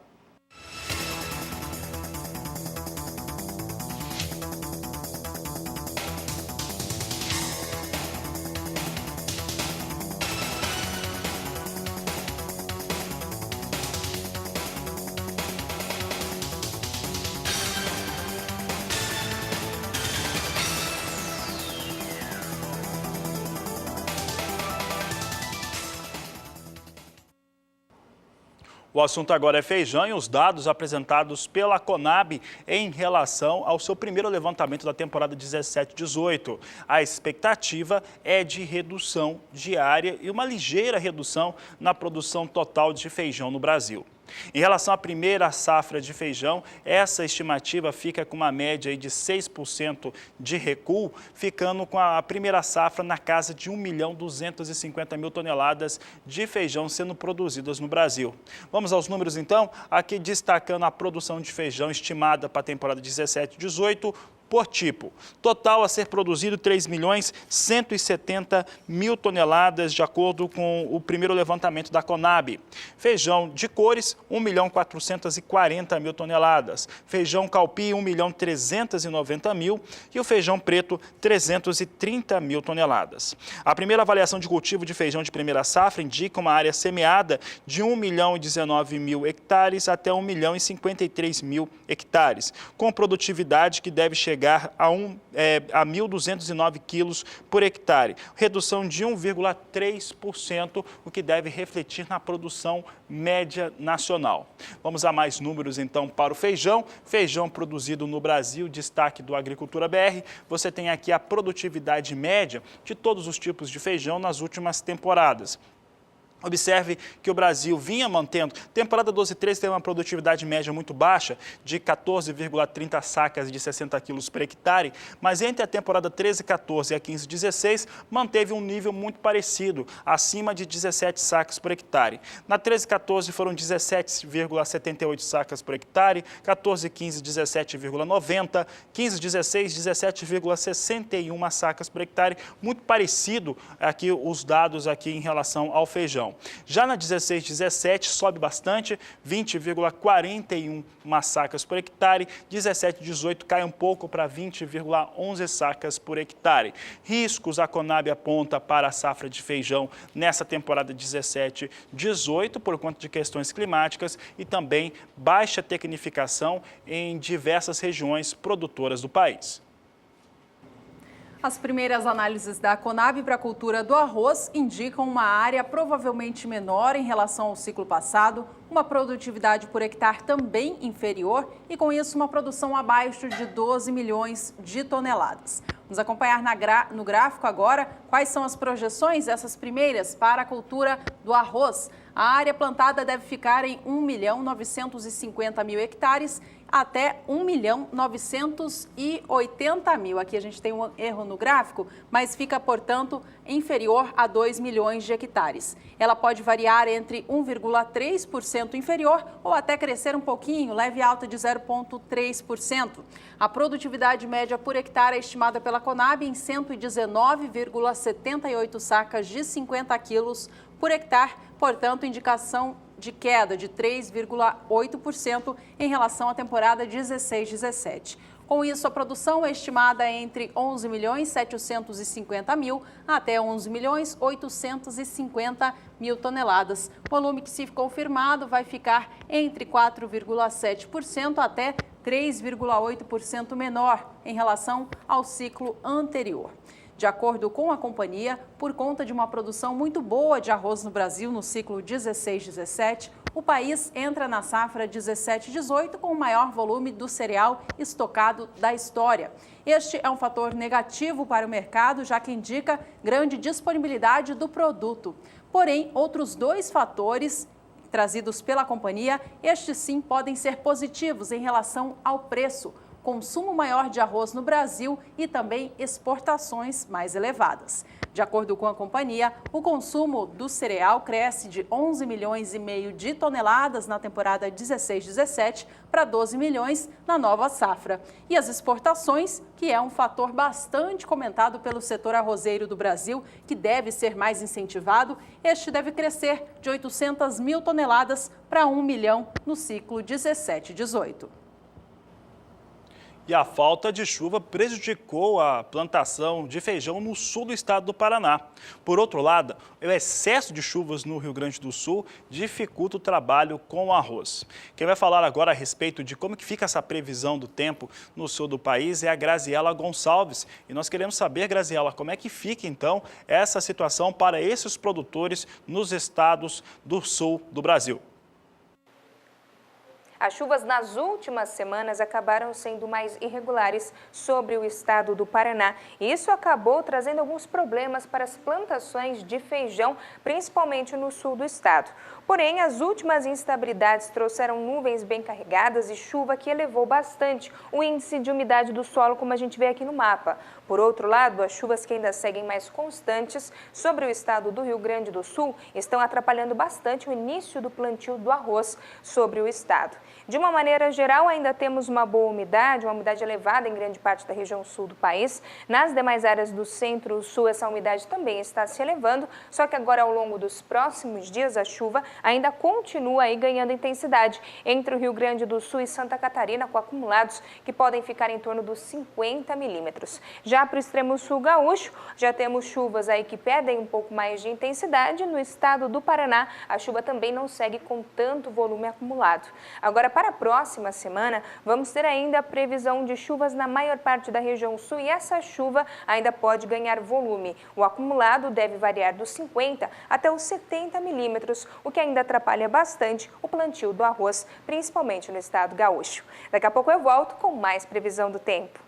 O assunto agora é feijão e os dados apresentados pela Conab em relação ao seu primeiro levantamento da temporada 17-18. A expectativa é de redução diária e uma ligeira redução na produção total de feijão no Brasil. Em relação à primeira safra de feijão, essa estimativa fica com uma média aí de 6% de recuo, ficando com a primeira safra na casa de 1.250.000 toneladas de feijão sendo produzidas no Brasil. Vamos aos números então, aqui destacando a produção de feijão estimada para a temporada 17-18, por tipo. Total a ser produzido 3.170.000 toneladas, de acordo com o primeiro levantamento da Conab. Feijão de cores, 1.440.000 toneladas. Feijão calpi, 1.390.000 e o feijão preto, 330.000 toneladas. A primeira avaliação de cultivo de feijão de primeira safra indica uma área semeada de 1.019.000 hectares até 1.053.000 hectares, com produtividade que deve chegar a 1.209 quilos por hectare, redução de 1,3%, o que deve refletir na produção média nacional. Vamos a mais números então para o feijão. Feijão produzido no Brasil, destaque do Agricultura BR. Você tem aqui a produtividade média de todos os tipos de feijão nas últimas temporadas. Observe que o Brasil vinha mantendo, temporada 12-13 teve uma produtividade média muito baixa, de 14,30 sacas de 60 quilos por hectare, mas entre a temporada 13-14 e a 15-16 manteve um nível muito parecido, acima de 17 sacas por hectare. Na 13-14 foram 17,78 sacas por hectare, 14-15, 17,90, 15-16, 17,61 sacas por hectare, muito parecido aqui os dados aqui em relação ao feijão. Já na 16-17 sobe bastante, 20,41 sacas por hectare, 17-18 cai um pouco para 20,11 sacas por hectare. Riscos a Conab aponta para a safra de feijão nessa temporada 17-18 por conta de questões climáticas e também baixa tecnificação em diversas regiões produtoras do país. As primeiras análises da Conab para a cultura do arroz indicam uma área provavelmente menor em relação ao ciclo passado, uma produtividade por hectare também inferior e, com isso, uma produção abaixo de 12 milhões de toneladas. Vamos acompanhar no gráfico agora quais são as projeções dessas primeiras para a cultura do arroz. A área plantada deve ficar em 1.950.000 hectares até 1.980.000. Aqui a gente tem um erro no gráfico, mas fica, portanto, inferior a 2 milhões de hectares. Ela pode variar entre 1,3% inferior ou até crescer um pouquinho, leve alta de 0,3%. A produtividade média por hectare é estimada pela Conab em 119,78 sacas de 50 quilos por hectare, portanto, indicação de queda de 3,8% em relação à temporada 16-17. Com isso, a produção é estimada entre 11.750.000 até 11.850.000 toneladas. O volume que, se confirmado, vai ficar entre 4,7% até 3,8% menor em relação ao ciclo anterior. De acordo com a companhia, por conta de uma produção muito boa de arroz no Brasil no ciclo 16-17, o país entra na safra 17-18 com o maior volume do cereal estocado da história. Este é um fator negativo para o mercado, já que indica grande disponibilidade do produto. Porém, outros dois fatores trazidos pela companhia, estes sim podem ser positivos em relação ao preço. Consumo maior de arroz no Brasil e também exportações mais elevadas. De acordo com a companhia, o consumo do cereal cresce de 11,5 milhões de toneladas na temporada 16-17 para 12 milhões na nova safra. E as exportações, que é um fator bastante comentado pelo setor arrozeiro do Brasil, que deve ser mais incentivado, este deve crescer de 800 mil toneladas para 1 milhão no ciclo 17-18. E a falta de chuva prejudicou a plantação de feijão no sul do estado do Paraná. Por outro lado, o excesso de chuvas no Rio Grande do Sul dificulta o trabalho com o arroz. Quem vai falar agora a respeito de como que fica essa previsão do tempo no sul do país é a Graziela Gonçalves. E nós queremos saber, Graziela, como é que fica então essa situação para esses produtores nos estados do sul do Brasil. As chuvas nas últimas semanas acabaram sendo mais irregulares sobre o estado do Paraná. E isso acabou trazendo alguns problemas para as plantações de feijão, principalmente no sul do estado. Porém, as últimas instabilidades trouxeram nuvens bem carregadas e chuva que elevou bastante o índice de umidade do solo, como a gente vê aqui no mapa. Por outro lado, as chuvas que ainda seguem mais constantes sobre o estado do Rio Grande do Sul estão atrapalhando bastante o início do plantio do arroz sobre o estado. De uma maneira geral, ainda temos uma boa umidade, uma umidade elevada em grande parte da região sul do país. Nas demais áreas do centro-sul, essa umidade também está se elevando, só que agora, ao longo dos próximos dias, a chuva ainda continua aí ganhando intensidade entre o Rio Grande do Sul e Santa Catarina, com acumulados que podem ficar em torno dos 50 milímetros. Já para o extremo sul gaúcho, já temos chuvas aí que perdem um pouco mais de intensidade. No estado do Paraná, a chuva também não segue com tanto volume acumulado. Agora, para a próxima semana, vamos ter ainda a previsão de chuvas na maior parte da região sul e essa chuva ainda pode ganhar volume. O acumulado deve variar dos 50 até os 70 milímetros, o que ainda atrapalha bastante o plantio do arroz, principalmente no estado gaúcho. Daqui a pouco eu volto com mais previsão do tempo.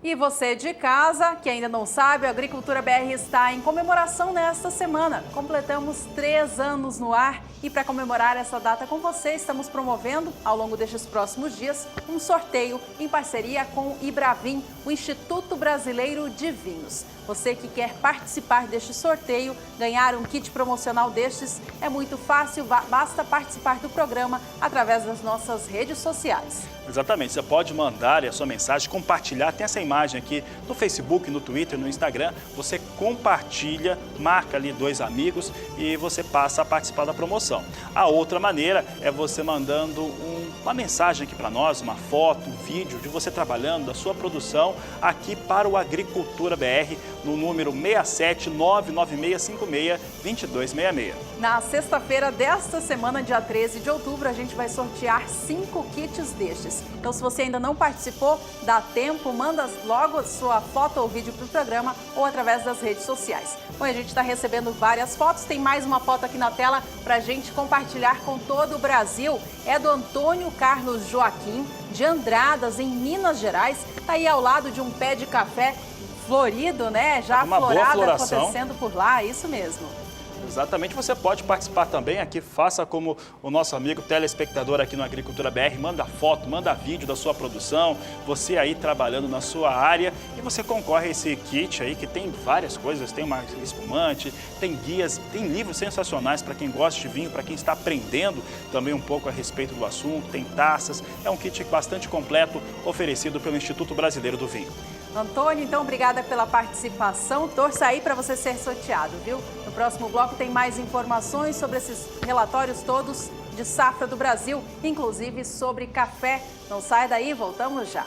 E você de casa, que ainda não sabe, a Agricultura BR está em comemoração nesta semana. Completamos 3 anos no ar e para comemorar essa data com você, estamos promovendo, ao longo destes próximos dias, um sorteio em parceria com o Ibravin, o Instituto Brasileiro de Vinhos. Você que quer participar deste sorteio, ganhar um kit promocional destes, é muito fácil, basta participar do programa através das nossas redes sociais. Exatamente, você pode mandar a sua mensagem, compartilhar, tem essa imagem aqui no Facebook, no Twitter, no Instagram, você compartilha, marca ali 2 amigos e você passa a participar da promoção. A outra maneira é você mandando uma mensagem aqui para nós, uma foto, um vídeo de você trabalhando, da sua produção aqui para o Agricultura BR no número 67996562266. Na sexta-feira desta semana, dia 13 de outubro, a gente vai sortear 5 kits destes. Então, se você ainda não participou, dá tempo, manda logo a sua foto ou vídeo para o programa ou através das redes sociais. Bom, a gente está recebendo várias fotos, tem mais uma foto aqui na tela para a gente compartilhar com todo o Brasil. É do Antônio Carlos Joaquim, de Andradas, em Minas Gerais. Está aí ao lado de um pé de café florido, né? Já florada acontecendo por lá, isso mesmo. Exatamente, você pode participar também aqui, faça como o nosso amigo telespectador aqui no Agricultura BR, manda foto, manda vídeo da sua produção, você aí trabalhando na sua área e você concorre a esse kit aí que tem várias coisas, tem uma espumante, tem guias, tem livros sensacionais para quem gosta de vinho, para quem está aprendendo também um pouco a respeito do assunto, tem taças, é um kit bastante completo oferecido pelo Instituto Brasileiro do Vinho. Antônio, então, obrigada pela participação. Torça aí para você ser sorteado, viu? No próximo bloco tem mais informações sobre esses relatórios todos de safra do Brasil, inclusive sobre café. Não sai daí, voltamos já.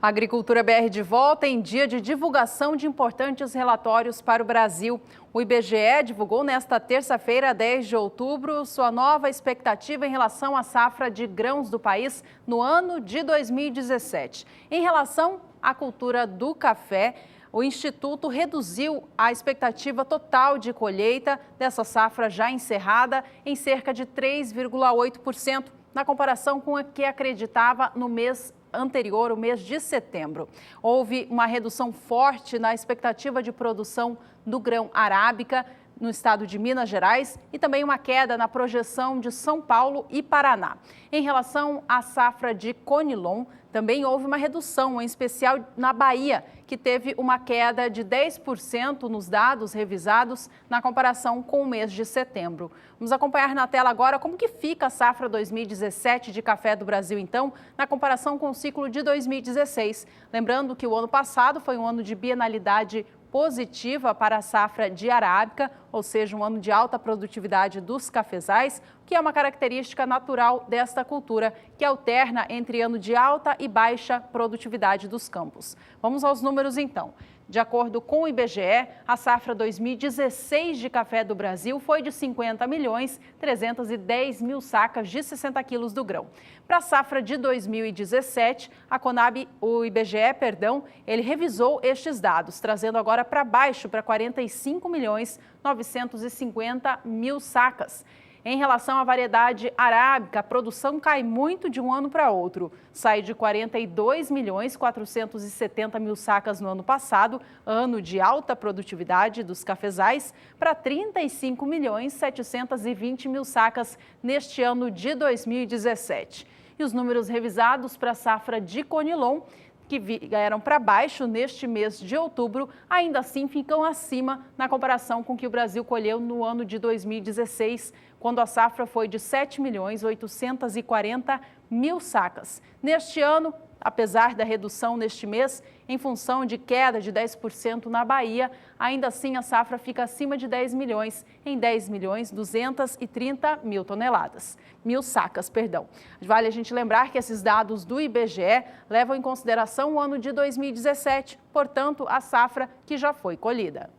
A Agricultura BR de volta em dia de divulgação de importantes relatórios para o Brasil. O IBGE divulgou nesta terça-feira, 10 de outubro, sua nova expectativa em relação à safra de grãos do país no ano de 2017. Em relação a cultura do café. O Instituto reduziu a expectativa total de colheita dessa safra já encerrada em cerca de 3,8%, na comparação com a que acreditava no mês anterior, o mês de setembro. Houve uma redução forte na expectativa de produção do grão arábica no estado de Minas Gerais e também uma queda na projeção de São Paulo e Paraná. Em relação à safra de Conilon, também houve uma redução, em especial na Bahia, que teve uma queda de 10% nos dados revisados na comparação com o mês de setembro. Vamos acompanhar na tela agora como que fica a safra 2017 de café do Brasil, então, na comparação com o ciclo de 2016. Lembrando que o ano passado foi um ano de bienalidade positiva para a safra de arábica, ou seja, um ano de alta produtividade dos cafezais, que é uma característica natural desta cultura, que alterna entre ano de alta e baixa produtividade dos campos. Vamos aos números então. De acordo com o IBGE, a safra 2016 de café do Brasil foi de 50.310.000 sacas de 60 quilos do grão. Para a safra de 2017, o IBGE, ele revisou estes dados, trazendo agora para baixo, para 45.950.000 sacas. Em relação à variedade arábica, a produção cai muito de um ano para outro. Sai de 42.470.000 sacas no ano passado, ano de alta produtividade dos cafezais, para 35.720.000 sacas neste ano de 2017. E os números revisados para a safra de Conilon, que vieram para baixo neste mês de outubro, ainda assim ficam acima na comparação com o que o Brasil colheu no ano de 2016, quando a safra foi de 7.840.000 sacas. Neste ano, apesar da redução neste mês, em função de queda de 10% na Bahia, ainda assim a safra fica acima de 10 milhões, em 10.230.000 toneladas. Vale a gente lembrar que esses dados do IBGE levam em consideração o ano de 2017, portanto, a safra que já foi colhida.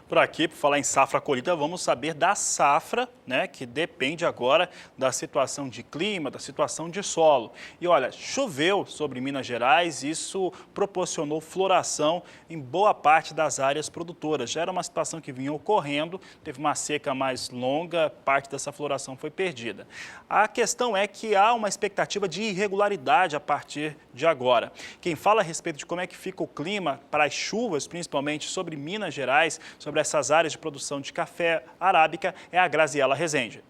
Por aqui, por falar em safra colhida, vamos saber da safra, né, que depende agora da situação de clima, da situação de solo. E olha, choveu sobre Minas Gerais, isso proporcionou floração em boa parte das áreas produtoras. Já era uma situação que vinha ocorrendo, teve uma seca mais longa, parte dessa floração foi perdida. A questão é que há uma expectativa de irregularidade a partir de agora. Quem fala a respeito de como é que fica o clima para as chuvas, principalmente sobre Minas Gerais, sobre essas áreas de produção de café arábica, é a Graziela Rezende.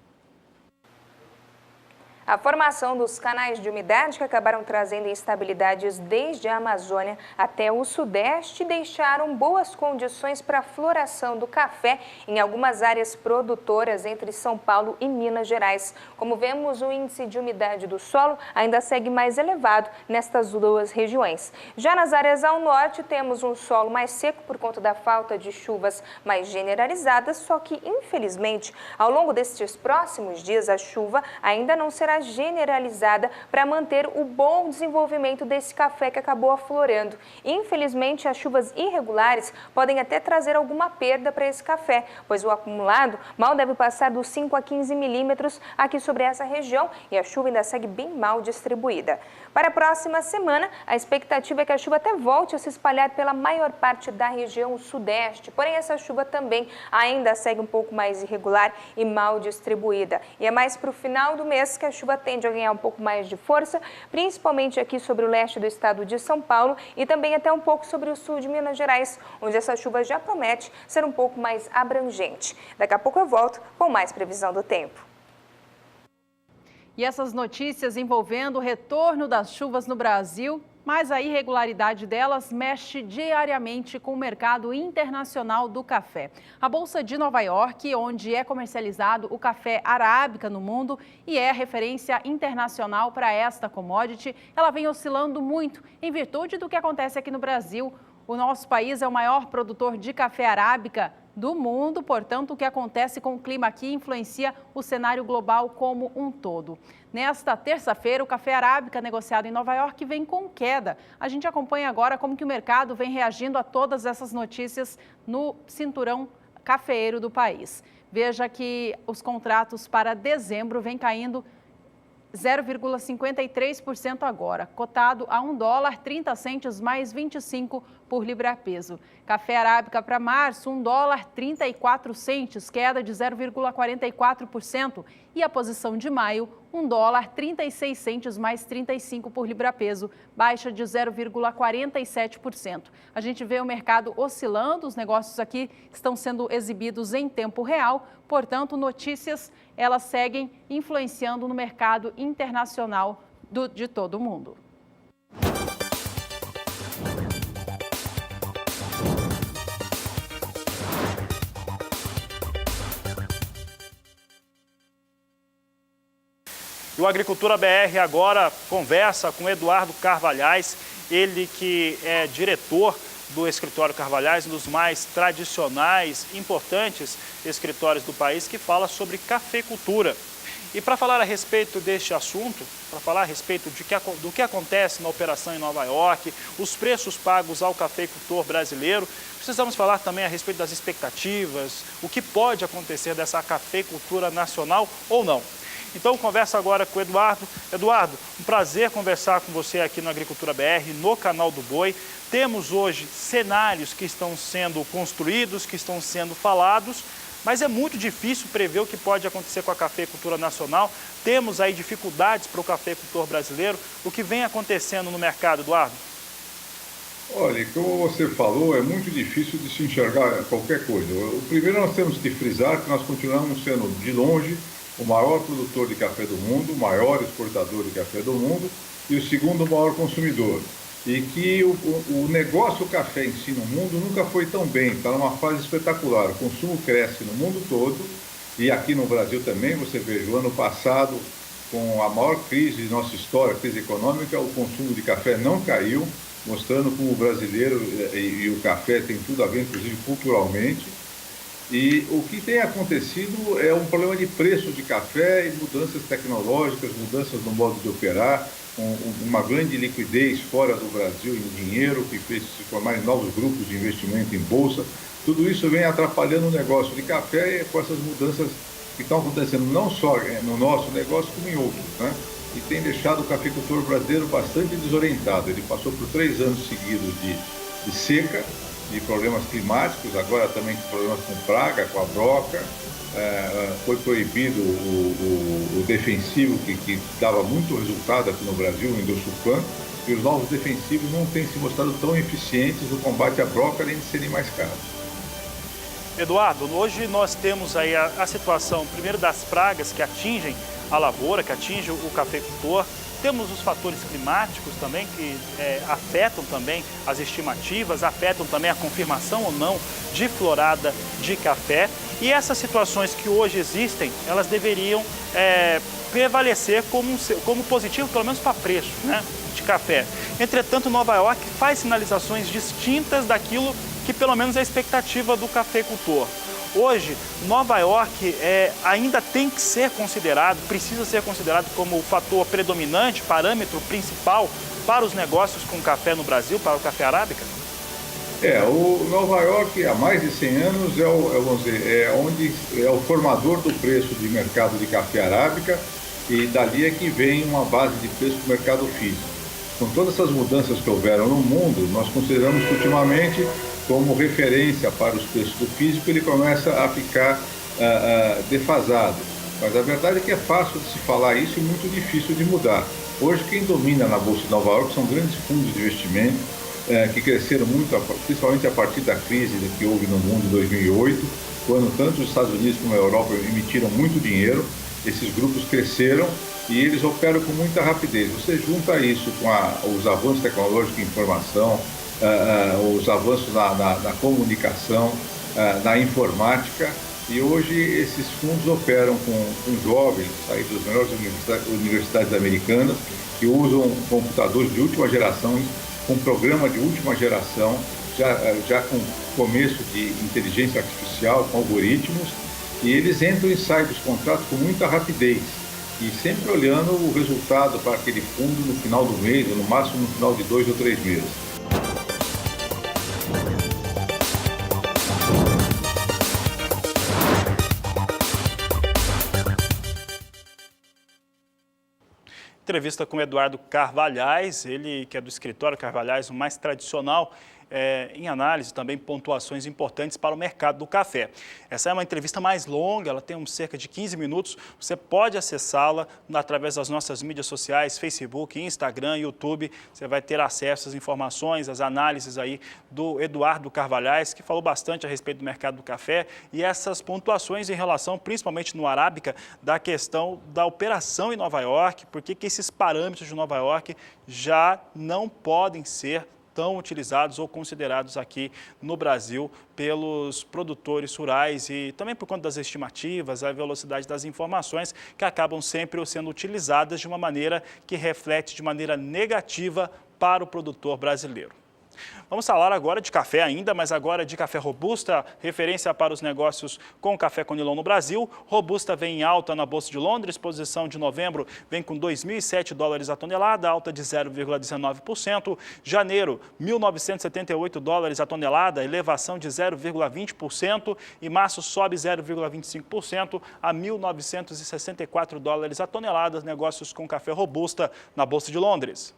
A formação dos canais de umidade que acabaram trazendo instabilidades desde a Amazônia até o Sudeste deixaram boas condições para a floração do café em algumas áreas produtoras entre São Paulo e Minas Gerais. Como vemos, o índice de umidade do solo ainda segue mais elevado nestas duas regiões. Já nas áreas ao norte, temos um solo mais seco por conta da falta de chuvas mais generalizadas, só que, infelizmente, ao longo destes próximos dias, a chuva ainda não será generalizada para manter o bom desenvolvimento desse café que acabou aflorando. Infelizmente, as chuvas irregulares podem até trazer alguma perda para esse café, pois o acumulado mal deve passar dos 5 a 15 milímetros aqui sobre essa região e a chuva ainda segue bem mal distribuída. Para a próxima semana, a expectativa é que a chuva até volte a se espalhar pela maior parte da região sudeste, porém essa chuva também ainda segue um pouco mais irregular e mal distribuída. E é mais para o final do mês que a chuva tende a ganhar um pouco mais de força, principalmente aqui sobre o leste do estado de São Paulo e também até um pouco sobre o sul de Minas Gerais, onde essa chuva já promete ser um pouco mais abrangente. Daqui a pouco eu volto com mais previsão do tempo. E essas notícias envolvendo o retorno das chuvas no Brasil, mas a irregularidade delas mexe diariamente com o mercado internacional do café. A Bolsa de Nova York, onde é comercializado o café arábica no mundo e é referência internacional para esta commodity, ela vem oscilando muito em virtude do que acontece aqui no Brasil. O nosso país é o maior produtor de café arábica do mundo, portanto, o que acontece com o clima aqui influencia o cenário global como um todo. Nesta terça-feira, o café arábica negociado em Nova York vem com queda. A gente acompanha agora como que o mercado vem reagindo a todas essas notícias no cinturão cafeeiro do país. Veja que os contratos para dezembro vêm caindo 0,53% agora, cotado a $1,30 mais 25 por libra-peso. Café arábica para março, $1,34, queda de 0,44%. E a posição de maio, $1,36 mais 35 por libra-peso, baixa de 0,47%. A gente vê o mercado oscilando, os negócios aqui estão sendo exibidos em tempo real, portanto, notícias elas seguem influenciando no mercado internacional de todo o mundo. E o Agricultura BR agora conversa com Eduardo Carvalhais, ele que é diretor do escritório Carvalhais, um dos mais tradicionais, importantes escritórios do país, que fala sobre cafeicultura. E para falar a respeito deste assunto, para falar a respeito do que acontece na operação em Nova York, os preços pagos ao cafeicultor brasileiro, precisamos falar também a respeito das expectativas, o que pode acontecer dessa cafeicultura nacional ou não. Então, conversa agora com o Eduardo. Eduardo, um prazer conversar com você aqui no Agricultura BR, no canal do Boi. Temos hoje cenários que estão sendo construídos, que estão sendo falados, mas é muito difícil prever o que pode acontecer com a cafeicultura nacional. Temos aí dificuldades para o cafeicultor brasileiro. O que vem acontecendo no mercado, Eduardo? Olha, como você falou, é muito difícil de se enxergar qualquer coisa. O primeiro, nós temos que frisar que nós continuamos sendo, de longe, o maior produtor de café do mundo, o maior exportador de café do mundo e o segundo maior consumidor. E que o negócio café em si no mundo nunca foi tão bem, está numa fase espetacular. O consumo cresce no mundo todo e aqui no Brasil também. Você veja, o ano passado, com a maior crise de nossa história, crise econômica, o consumo de café não caiu, mostrando como o brasileiro e o café tem tudo a ver, inclusive culturalmente. E o que tem acontecido é um problema de preço de café e mudanças tecnológicas, mudanças no modo de operar, uma grande liquidez fora do Brasil em dinheiro, que fez se formar em novos grupos de investimento em bolsa. Tudo isso vem atrapalhando o negócio de café e com essas mudanças que estão acontecendo não só no nosso negócio, como em outros, né? E tem deixado o cafeicultor brasileiro bastante desorientado. Ele passou por 3 anos seguidos de seca, de problemas climáticos, agora também com problemas com praga, com a broca. Foi proibido o defensivo que dava muito resultado aqui no Brasil, o Indossulfan, e os novos defensivos não têm se mostrado tão eficientes no combate à broca, além de serem mais caros. Eduardo, hoje nós temos aí a situação, primeiro, das pragas que atingem a lavoura, que atingem o cafeicultor. Temos os fatores climáticos também que afetam também as estimativas, afetam também a confirmação ou não de florada de café. E essas situações que hoje existem, elas deveriam prevalecer como positivo, pelo menos para preço, né, de café. Entretanto, Nova York faz sinalizações distintas daquilo que pelo menos é a expectativa do cafeicultor. Hoje, Nova York ainda tem que ser considerado, precisa ser considerado como o fator predominante, parâmetro principal para os negócios com café no Brasil, para o café arábica? O Nova York, há mais de 100 anos, é o formador do preço de mercado de café arábica, e dali é que vem uma base de preço do mercado físico. Com todas essas mudanças que houveram no mundo, nós consideramos que ultimamente, como referência para os preços do físico, ele começa a ficar defasado. Mas a verdade é que é fácil de se falar isso e muito difícil de mudar. Hoje, quem domina na Bolsa de Nova York são grandes fundos de investimento, que cresceram muito, principalmente a partir da crise que houve no mundo em 2008, quando tanto os Estados Unidos como a Europa emitiram muito dinheiro. Esses grupos cresceram e eles operam com muita rapidez. Você junta isso com os avanços tecnológicos de informação, os avanços na comunicação, na informática, e hoje esses fundos operam com jovens saídos das melhores universidades americanas, que usam computadores de última geração, com programa de última geração, já com começo de inteligência artificial, com algoritmos, e eles entram e saem dos contratos com muita rapidez, e sempre olhando o resultado para aquele fundo no final do mês, ou no máximo no final de 2 ou 3 meses. Entrevista com o Eduardo Carvalhais, ele que é do escritório Carvalhais, o mais tradicional em análise, também pontuações importantes para o mercado do café. Essa é uma entrevista mais longa, ela tem cerca de 15 minutos. Você pode acessá-la através das nossas mídias sociais, Facebook, Instagram, YouTube. Você vai ter acesso às informações, às análises aí do Eduardo Carvalhais, que falou bastante a respeito do mercado do café e essas pontuações em relação, principalmente no Arábica, da questão da operação em Nova York, porque que esses parâmetros de Nova York já não podem ser tão utilizados ou considerados aqui no Brasil pelos produtores rurais e também por conta das estimativas, a velocidade das informações que acabam sempre sendo utilizadas de uma maneira que reflete de maneira negativa para o produtor brasileiro. Vamos falar agora de café ainda, mas agora de café Robusta, referência para os negócios com café Conilon no Brasil. Robusta vem em alta na Bolsa de Londres, posição de novembro vem com $2.007 a tonelada, alta de 0,19%. Janeiro, $1.978 a tonelada, elevação de 0,20%. E março sobe 0,25% a $1.964 a tonelada, negócios com café Robusta na Bolsa de Londres.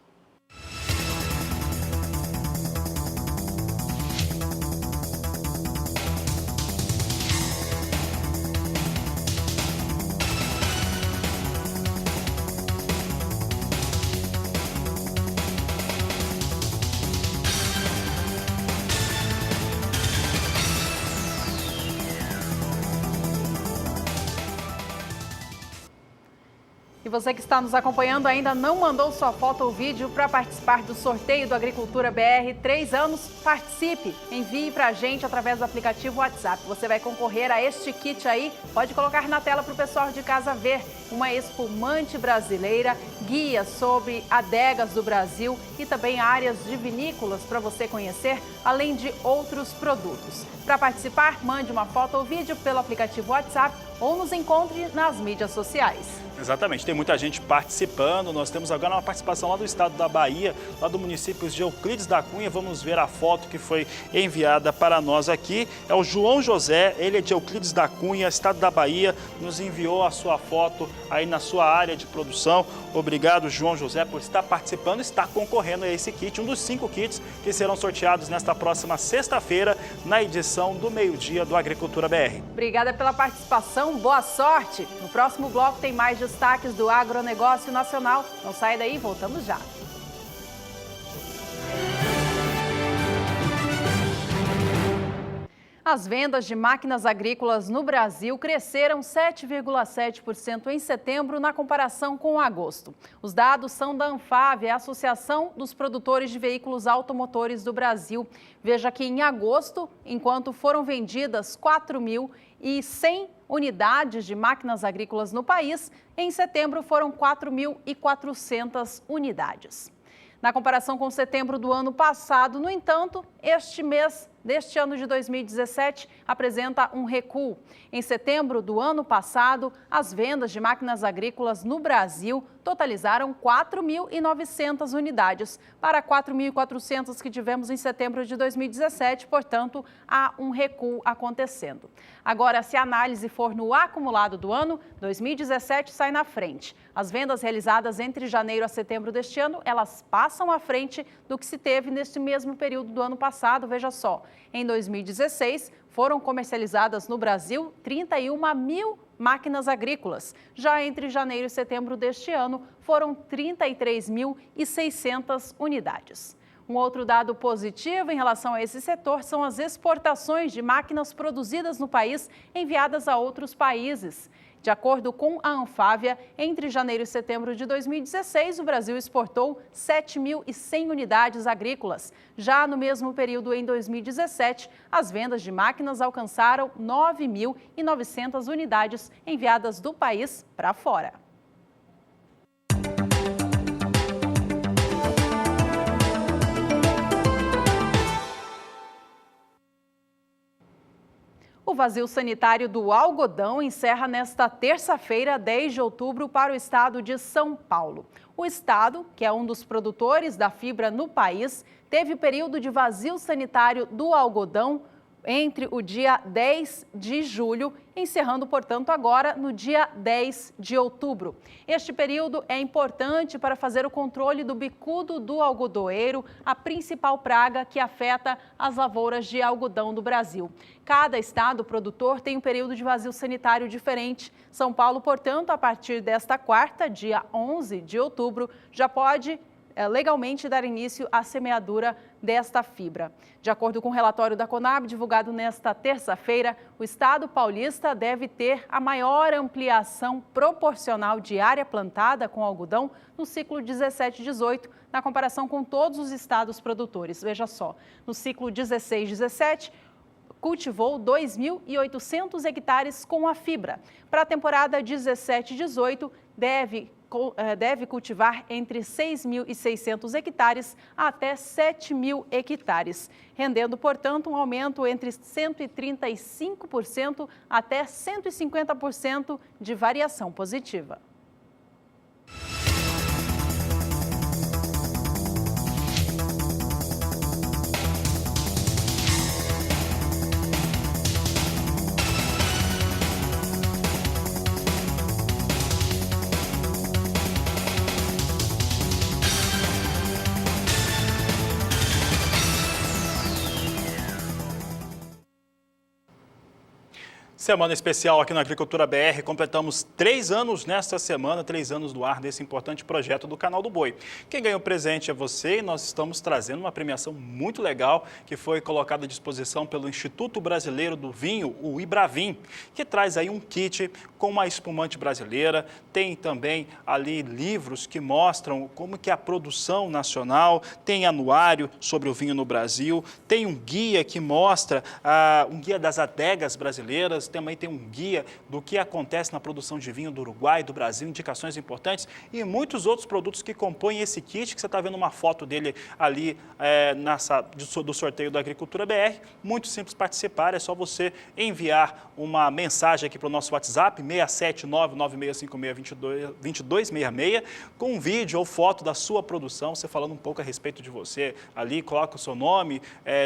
E você que está nos acompanhando ainda não mandou sua foto ou vídeo para participar do sorteio do Agricultura BR 3 anos? Participe! Envie para a gente através do aplicativo WhatsApp. Você vai concorrer a este kit aí. Pode colocar na tela para o pessoal de casa ver. Uma espumante brasileira, guia sobre adegas do Brasil e também áreas de vinícolas para você conhecer, além de outros produtos. Para participar, mande uma foto ou vídeo pelo aplicativo WhatsApp ou nos encontre nas mídias sociais. Exatamente, tem muita gente participando. Nós temos agora uma participação lá do estado da Bahia, lá do município de Euclides da Cunha. Vamos ver a foto que foi enviada para nós aqui. É o João José, ele é de Euclides da Cunha, estado da Bahia, nos enviou a sua foto aí na sua área de produção. Obrigado, João José, por estar participando e estar concorrendo a esse kit, um dos 5 kits que serão sorteados nesta próxima sexta-feira, na edição do meio-dia do Agricultura BR. Obrigada pela participação, boa sorte! No próximo bloco tem mais destaques do agronegócio nacional. Não sai daí, voltamos já. As vendas de máquinas agrícolas no Brasil cresceram 7,7% em setembro na comparação com agosto. Os dados são da Anfávia, a Associação dos Produtores de Veículos Automotores do Brasil. Veja que em agosto, enquanto foram vendidas 4.100 unidades de máquinas agrícolas no país, em setembro foram 4.400 unidades. Na comparação com setembro do ano passado, no entanto, este mês deste ano de 2017 apresenta um recuo. Em setembro do ano passado, as vendas de máquinas agrícolas no Brasil totalizaram 4.900 unidades, para 4.400 que tivemos em setembro de 2017, portanto, há um recuo acontecendo. Agora, se a análise for no acumulado do ano, 2017 sai na frente. As vendas realizadas entre janeiro a setembro deste ano, elas passam à frente do que se teve neste mesmo período do ano passado, veja só. Em 2016, foram comercializadas no Brasil 31.000 máquinas agrícolas. Já entre janeiro e setembro deste ano, foram 33.600 unidades. Um outro dado positivo em relação a esse setor são as exportações de máquinas produzidas no país enviadas a outros países. De acordo com a Anfávia, entre janeiro e setembro de 2016, o Brasil exportou 7.100 unidades agrícolas. Já no mesmo período, em 2017, as vendas de máquinas alcançaram 9.900 unidades enviadas do país para fora. O vazio sanitário do algodão encerra nesta terça-feira, 10 de outubro, para o estado de São Paulo. O estado, que é um dos produtores da fibra no país, teve período de vazio sanitário do algodão entre o dia 10 de julho, encerrando, portanto, agora no dia 10 de outubro. Este período é importante para fazer o controle do bicudo do algodoeiro, a principal praga que afeta as lavouras de algodão do Brasil. Cada estado produtor tem um período de vazio sanitário diferente. São Paulo, portanto, a partir desta quarta, dia 11 de outubro, já pode legalmente dar início à semeadura desta fibra. De acordo com o relatório da Conab, divulgado nesta terça-feira, o estado paulista deve ter a maior ampliação proporcional de área plantada com algodão no ciclo 17-18, na comparação com todos os estados produtores. Veja só, no ciclo 16-17, cultivou 2.800 hectares com a fibra. Para a temporada 17-18, deve cultivar entre 6.600 hectares até 7.000 hectares, rendendo, portanto, um aumento entre 135% até 150% de variação positiva. Semana especial aqui na Agricultura BR, completamos 3 anos nesta semana, 3 anos do ar desse importante projeto do Canal do Boi. Quem ganhou o presente é você e nós estamos trazendo uma premiação muito legal que foi colocada à disposição pelo Instituto Brasileiro do Vinho, o IBRAVIN, que traz aí um kit com uma espumante brasileira, tem também ali livros que mostram como que é a produção nacional, tem anuário sobre o vinho no Brasil, tem um guia que mostra um guia das adegas brasileiras, também tem um guia do que acontece na produção de vinho do Uruguai, do Brasil, indicações importantes e muitos outros produtos que compõem esse kit, que você está vendo uma foto dele ali do sorteio da Agricultura BR. Muito simples participar, é só você enviar uma mensagem aqui para o nosso WhatsApp, 67996562266, com um vídeo ou foto da sua produção, você falando um pouco a respeito de você. Ali, coloca o seu nome,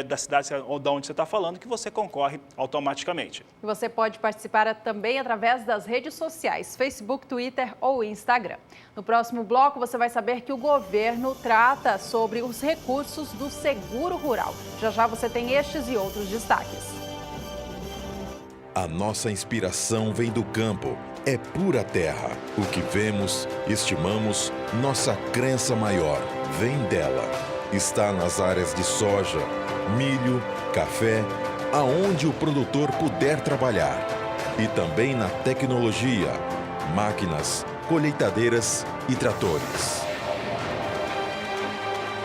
da cidade ou de onde você está falando, que você concorre automaticamente. Você pode participar também através das redes sociais, Facebook, Twitter ou Instagram. No próximo bloco, você vai saber que o governo trata sobre os recursos do seguro rural. Já já você tem estes e outros destaques. A nossa inspiração vem do campo, é pura terra. O que vemos, estimamos, nossa crença maior vem dela. Está nas áreas de soja, milho, café, aonde o produtor puder trabalhar. E também na tecnologia, máquinas, colheitadeiras e tratores.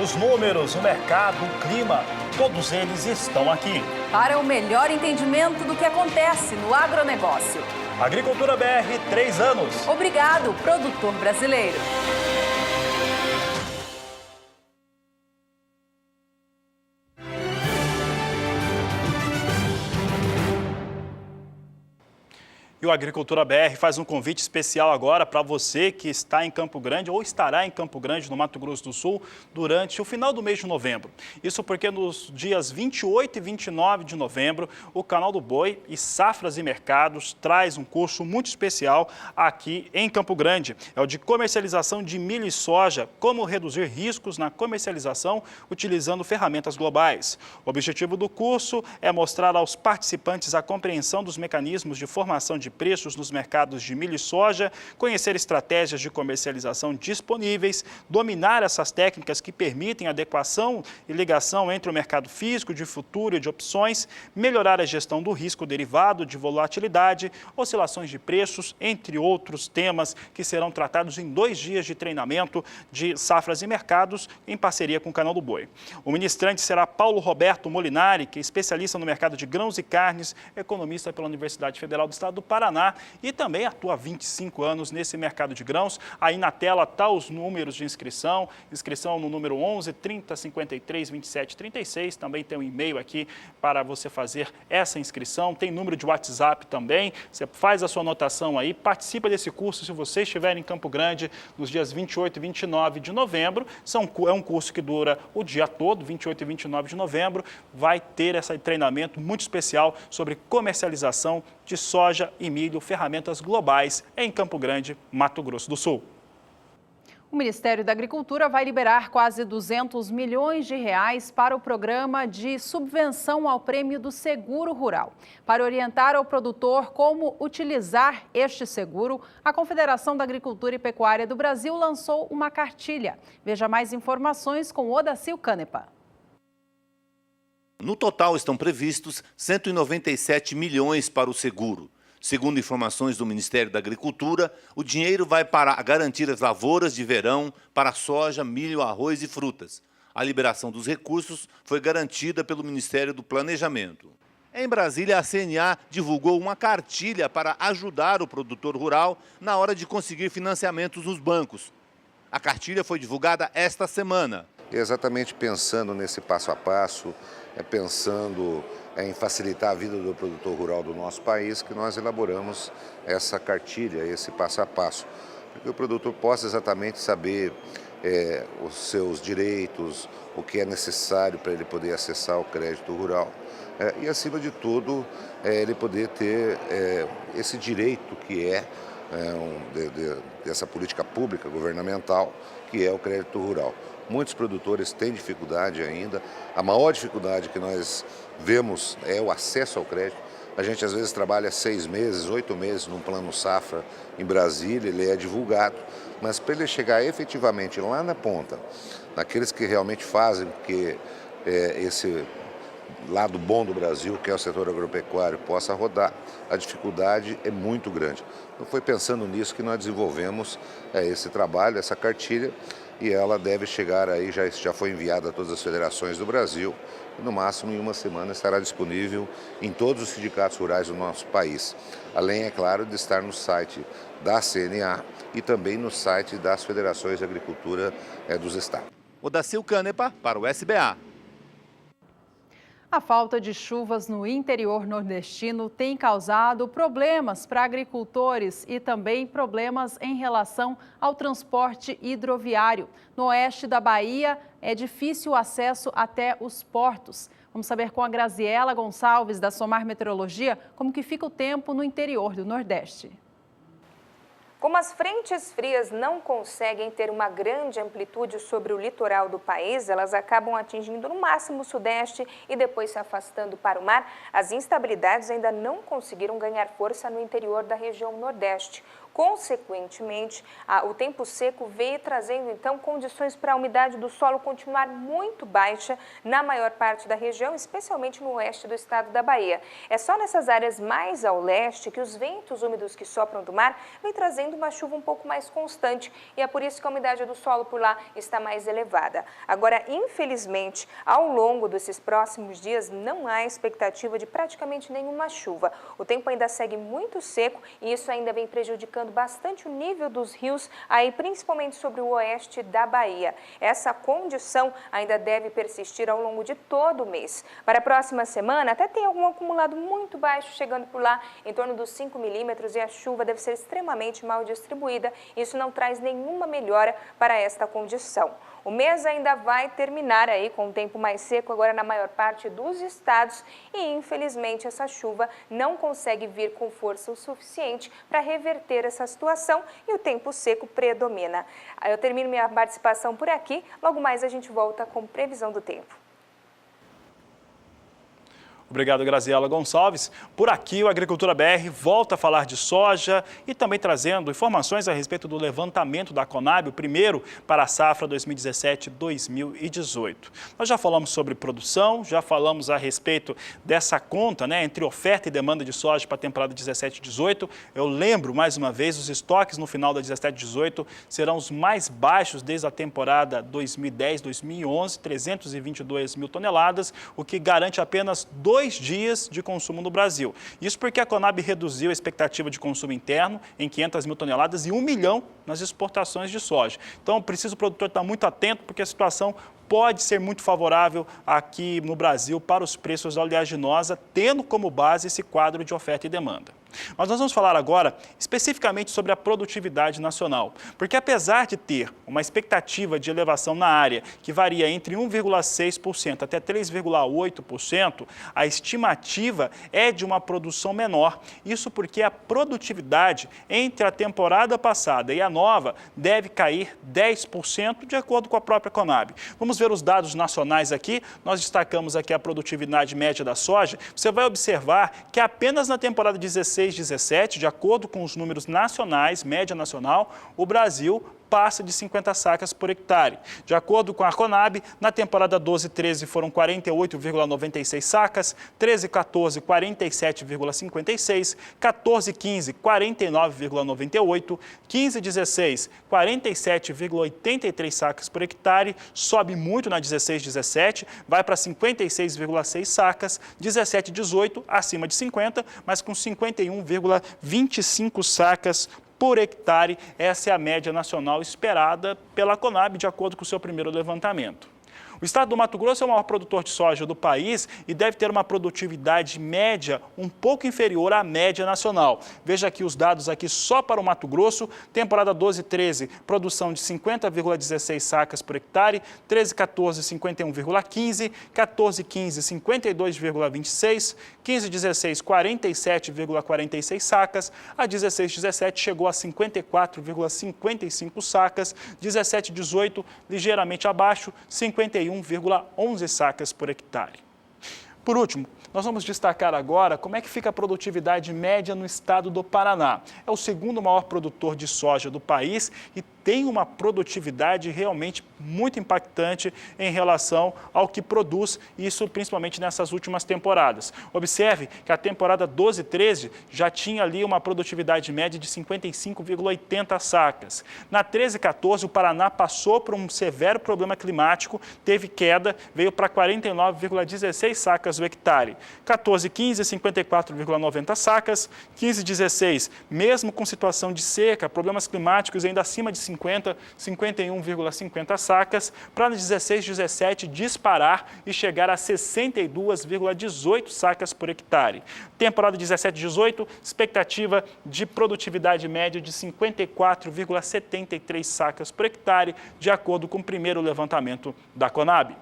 Os números, o mercado, o clima, todos eles estão aqui. Para o melhor entendimento do que acontece no agronegócio. Agricultura BR, 3 anos. Obrigado, produtor brasileiro. E o Agricultura BR faz um convite especial agora para você que está em Campo Grande ou estará em Campo Grande, no Mato Grosso do Sul, durante o final do mês de novembro. Isso porque nos dias 28 e 29 de novembro, o Canal do Boi e Safras e Mercados traz um curso muito especial aqui em Campo Grande. É o de comercialização de milho e soja, como reduzir riscos na comercialização utilizando ferramentas globais. O objetivo do curso é mostrar aos participantes a compreensão dos mecanismos de formação de preços nos mercados de milho e soja, conhecer estratégias de comercialização disponíveis, dominar essas técnicas que permitem adequação e ligação entre o mercado físico, de futuro e de opções, melhorar a gestão do risco derivado de volatilidade, oscilações de preços, entre outros temas que serão tratados em 2 dias de treinamento de Safras e Mercados em parceria com o Canal do Boi. O ministrante será Paulo Roberto Molinari, que é especialista no mercado de grãos e carnes, economista pela Universidade Federal do Estado do Paraná Paraná e também atua há 25 anos nesse mercado de grãos. Aí na tela tá os números de inscrição no número 11 30 53 27 36, também tem um e-mail aqui para você fazer essa inscrição, tem número de WhatsApp também, você faz a sua anotação aí, participa desse curso se você estiver em Campo Grande nos dias 28 e 29 de novembro, é um curso que dura o dia todo, 28 e 29 de novembro, vai ter esse treinamento muito especial sobre comercialização de soja e milho, ferramentas globais em Campo Grande, Mato Grosso do Sul. O Ministério da Agricultura vai liberar quase 200 milhões de reais para o programa de subvenção ao prêmio do seguro rural. Para orientar ao produtor como utilizar este seguro, a Confederação da Agricultura e Pecuária do Brasil lançou uma cartilha. Veja mais informações com Odacil Canepa. No total estão previstos 197 milhões para o seguro. Segundo informações do Ministério da Agricultura, o dinheiro vai para garantir as lavouras de verão para soja, milho, arroz e frutas. A liberação dos recursos foi garantida pelo Ministério do Planejamento. Em Brasília, a CNA divulgou uma cartilha para ajudar o produtor rural na hora de conseguir financiamentos nos bancos. A cartilha foi divulgada esta semana. Exatamente pensando nesse passo a passo, pensando em facilitar a vida do produtor rural do nosso país, que nós elaboramos essa cartilha, esse passo a passo, para que o produtor possa exatamente saber os seus direitos, o que é necessário para ele poder acessar o crédito rural e, acima de tudo, ele poder ter esse direito que dessa política pública governamental, que é o crédito rural. Muitos produtores têm dificuldade ainda, a maior dificuldade que nós vemos é o acesso ao crédito. A gente às vezes trabalha 6 meses, 8 meses num plano safra em Brasília, ele é divulgado, mas para ele chegar efetivamente lá na ponta, naqueles que realmente fazem que esse lado bom do Brasil, que é o setor agropecuário, possa rodar, a dificuldade é muito grande. Então foi pensando nisso que nós desenvolvemos esse trabalho, essa cartilha, e ela deve chegar aí, já foi enviada a todas as federações do Brasil, e no máximo em uma semana estará disponível em todos os sindicatos rurais do nosso país. Além, é claro, de estar no site da CNA e também no site das federações de agricultura dos estados. Odacil Canepa para o SBA. A falta de chuvas no interior nordestino tem causado problemas para agricultores e também problemas em relação ao transporte hidroviário. No oeste da Bahia, é difícil o acesso até os portos. Vamos saber com a Graziela Gonçalves, da Somar Meteorologia, como que fica o tempo no interior do Nordeste. Como as frentes frias não conseguem ter uma grande amplitude sobre o litoral do país, elas acabam atingindo no máximo o sudeste e depois se afastando para o mar, as instabilidades ainda não conseguiram ganhar força no interior da região nordeste. Consequentemente, o tempo seco veio trazendo, então, condições para a umidade do solo continuar muito baixa na maior parte da região, especialmente no oeste do estado da Bahia. É só nessas áreas mais ao leste que os ventos úmidos que sopram do mar vêm trazendo uma chuva um pouco mais constante e é por isso que a umidade do solo por lá está mais elevada. Agora, infelizmente, ao longo desses próximos dias, não há expectativa de praticamente nenhuma chuva. O tempo ainda segue muito seco e isso ainda vem prejudicando bastante o nível dos rios, aí principalmente sobre o oeste da Bahia. Essa condição ainda deve persistir ao longo de todo o mês. Para a próxima semana, até tem algum acumulado muito baixo chegando por lá, em torno dos 5 milímetros, e a chuva deve ser extremamente mal distribuída. Isso não traz nenhuma melhora para esta condição. O mês ainda vai terminar aí com um tempo mais seco agora na maior parte dos estados e, infelizmente, essa chuva não consegue vir com força o suficiente para reverter essa situação e o tempo seco predomina. Eu termino minha participação por aqui, logo mais a gente volta com previsão do tempo. Obrigado, Graziela Gonçalves. Por aqui, o Agricultura BR volta a falar de soja e também trazendo informações a respeito do levantamento da Conab, o primeiro para a safra 2017-2018. Nós já falamos sobre produção, já falamos a respeito dessa conta, entre oferta e demanda de soja para a temporada 17-18. Eu lembro, mais uma vez, os estoques no final da 17-18 serão os mais baixos desde a temporada 2010-2011, 322 mil toneladas, o que garante apenas 2 2 dias de consumo no Brasil. Isso porque a Conab reduziu a expectativa de consumo interno em 500 mil toneladas e 1 milhão nas exportações de soja. Então, precisa o produtor estar muito atento, porque a situação pode ser muito favorável aqui no Brasil para os preços da oleaginosa, tendo como base esse quadro de oferta e demanda. Mas nós vamos falar agora especificamente sobre a produtividade nacional, porque apesar de ter uma expectativa de elevação na área que varia entre 1,6% até 3,8%, a estimativa é de uma produção menor. Isso porque a produtividade entre a temporada passada e a nova deve cair 10%, de acordo com a própria Conab. Vamos ver os dados nacionais aqui. Nós destacamos aqui a produtividade média da soja. Você vai observar que apenas na temporada 16/17, de acordo com os números nacionais, média nacional, o Brasil passa de 50 sacas por hectare. De acordo com a Conab, na temporada 12/13 foram 48,96 sacas, 13/14, 47,56, 14/15, 49,98, 15/16, 47,83 sacas por hectare, sobe muito na 16/17, vai para 56,6 sacas, 17/18 acima de 50, mas com 51,25 sacas por hectare. Essa é a média nacional esperada pela Conab, de acordo com o seu primeiro levantamento. O estado do Mato Grosso é o maior produtor de soja do país e deve ter uma produtividade média um pouco inferior à média nacional. Veja aqui os dados aqui só para o Mato Grosso. Temporada 12/13, produção de 50,16 sacas por hectare, 13/14, 51,15, 14/15, 52,26, 15/16, 47,46 sacas, a 16/17 chegou a 54,55 sacas, 17/18 ligeiramente abaixo, 51,11 sacas por hectare. Por último, nós vamos destacar agora como é que fica a produtividade média no estado do Paraná. É o segundo maior produtor de soja do país e tem uma produtividade realmente muito impactante em relação ao que produz, isso principalmente nessas últimas temporadas. Observe que a temporada 12/13 já tinha ali uma produtividade média de 55,80 sacas. Na 13/14, o Paraná passou por um severo problema climático, teve queda, veio para 49,16 sacas o hectare. 14/15, 54,90 sacas. 15/16, mesmo com situação de seca, problemas climáticos ainda acima de 50, 51,50 sacas, para no 16/17 disparar e chegar a 62,18 sacas por hectare. Temporada 17/18, expectativa de produtividade média de 54,73 sacas por hectare, de acordo com o primeiro levantamento da Conab.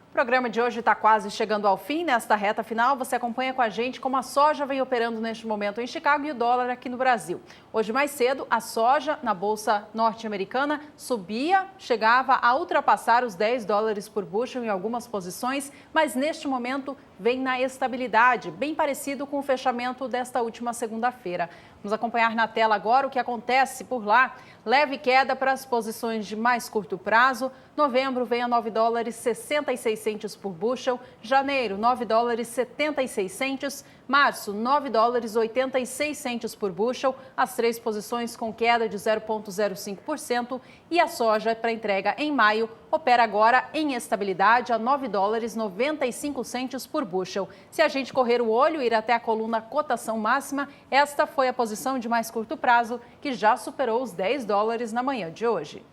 O programa de hoje está quase chegando ao fim. Nesta reta final, você acompanha com a gente como a soja vem operando neste momento em Chicago e o dólar aqui no Brasil. Hoje mais cedo, a soja na Bolsa Norte-Americana subia, chegava a ultrapassar os 10 dólares por bushel em algumas posições, mas neste momento vem na estabilidade, bem parecido com o fechamento desta última segunda-feira. Vamos acompanhar na tela agora o que acontece por lá. Leve queda para as posições de mais curto prazo. Novembro vem a 9 dólares 66 centos por bushel. Janeiro, 9 dólares 76 centos. Março, 9 dólares 86 centos por bushel. As três posições com queda de 0,05%. E a soja para entrega em maio opera agora em estabilidade a 9 dólares 95 centos por bushel. Se a gente correr o olho e ir até a coluna cotação máxima, esta foi a posição de mais curto prazo, que já superou os 10 dólares na manhã de hoje.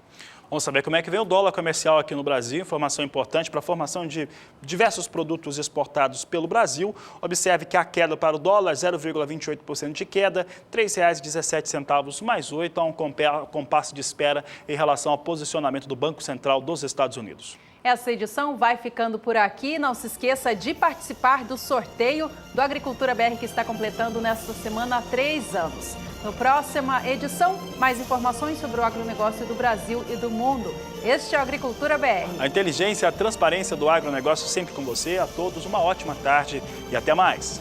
Vamos saber como é que vem o dólar comercial aqui no Brasil, informação importante para a formação de diversos produtos exportados pelo Brasil. Observe que a queda para o dólar, 0,28% de queda, R$ 3,17 mais 8, há um compasso de espera em relação ao posicionamento do Banco Central dos Estados Unidos. Essa edição vai ficando por aqui. Não se esqueça de participar do sorteio do Agricultura BR, que está completando nesta semana 3 anos. No próxima edição, mais informações sobre o agronegócio do Brasil e do mundo. Este é o Agricultura BR. A inteligência e a transparência do agronegócio sempre com você. A todos uma ótima tarde e até mais.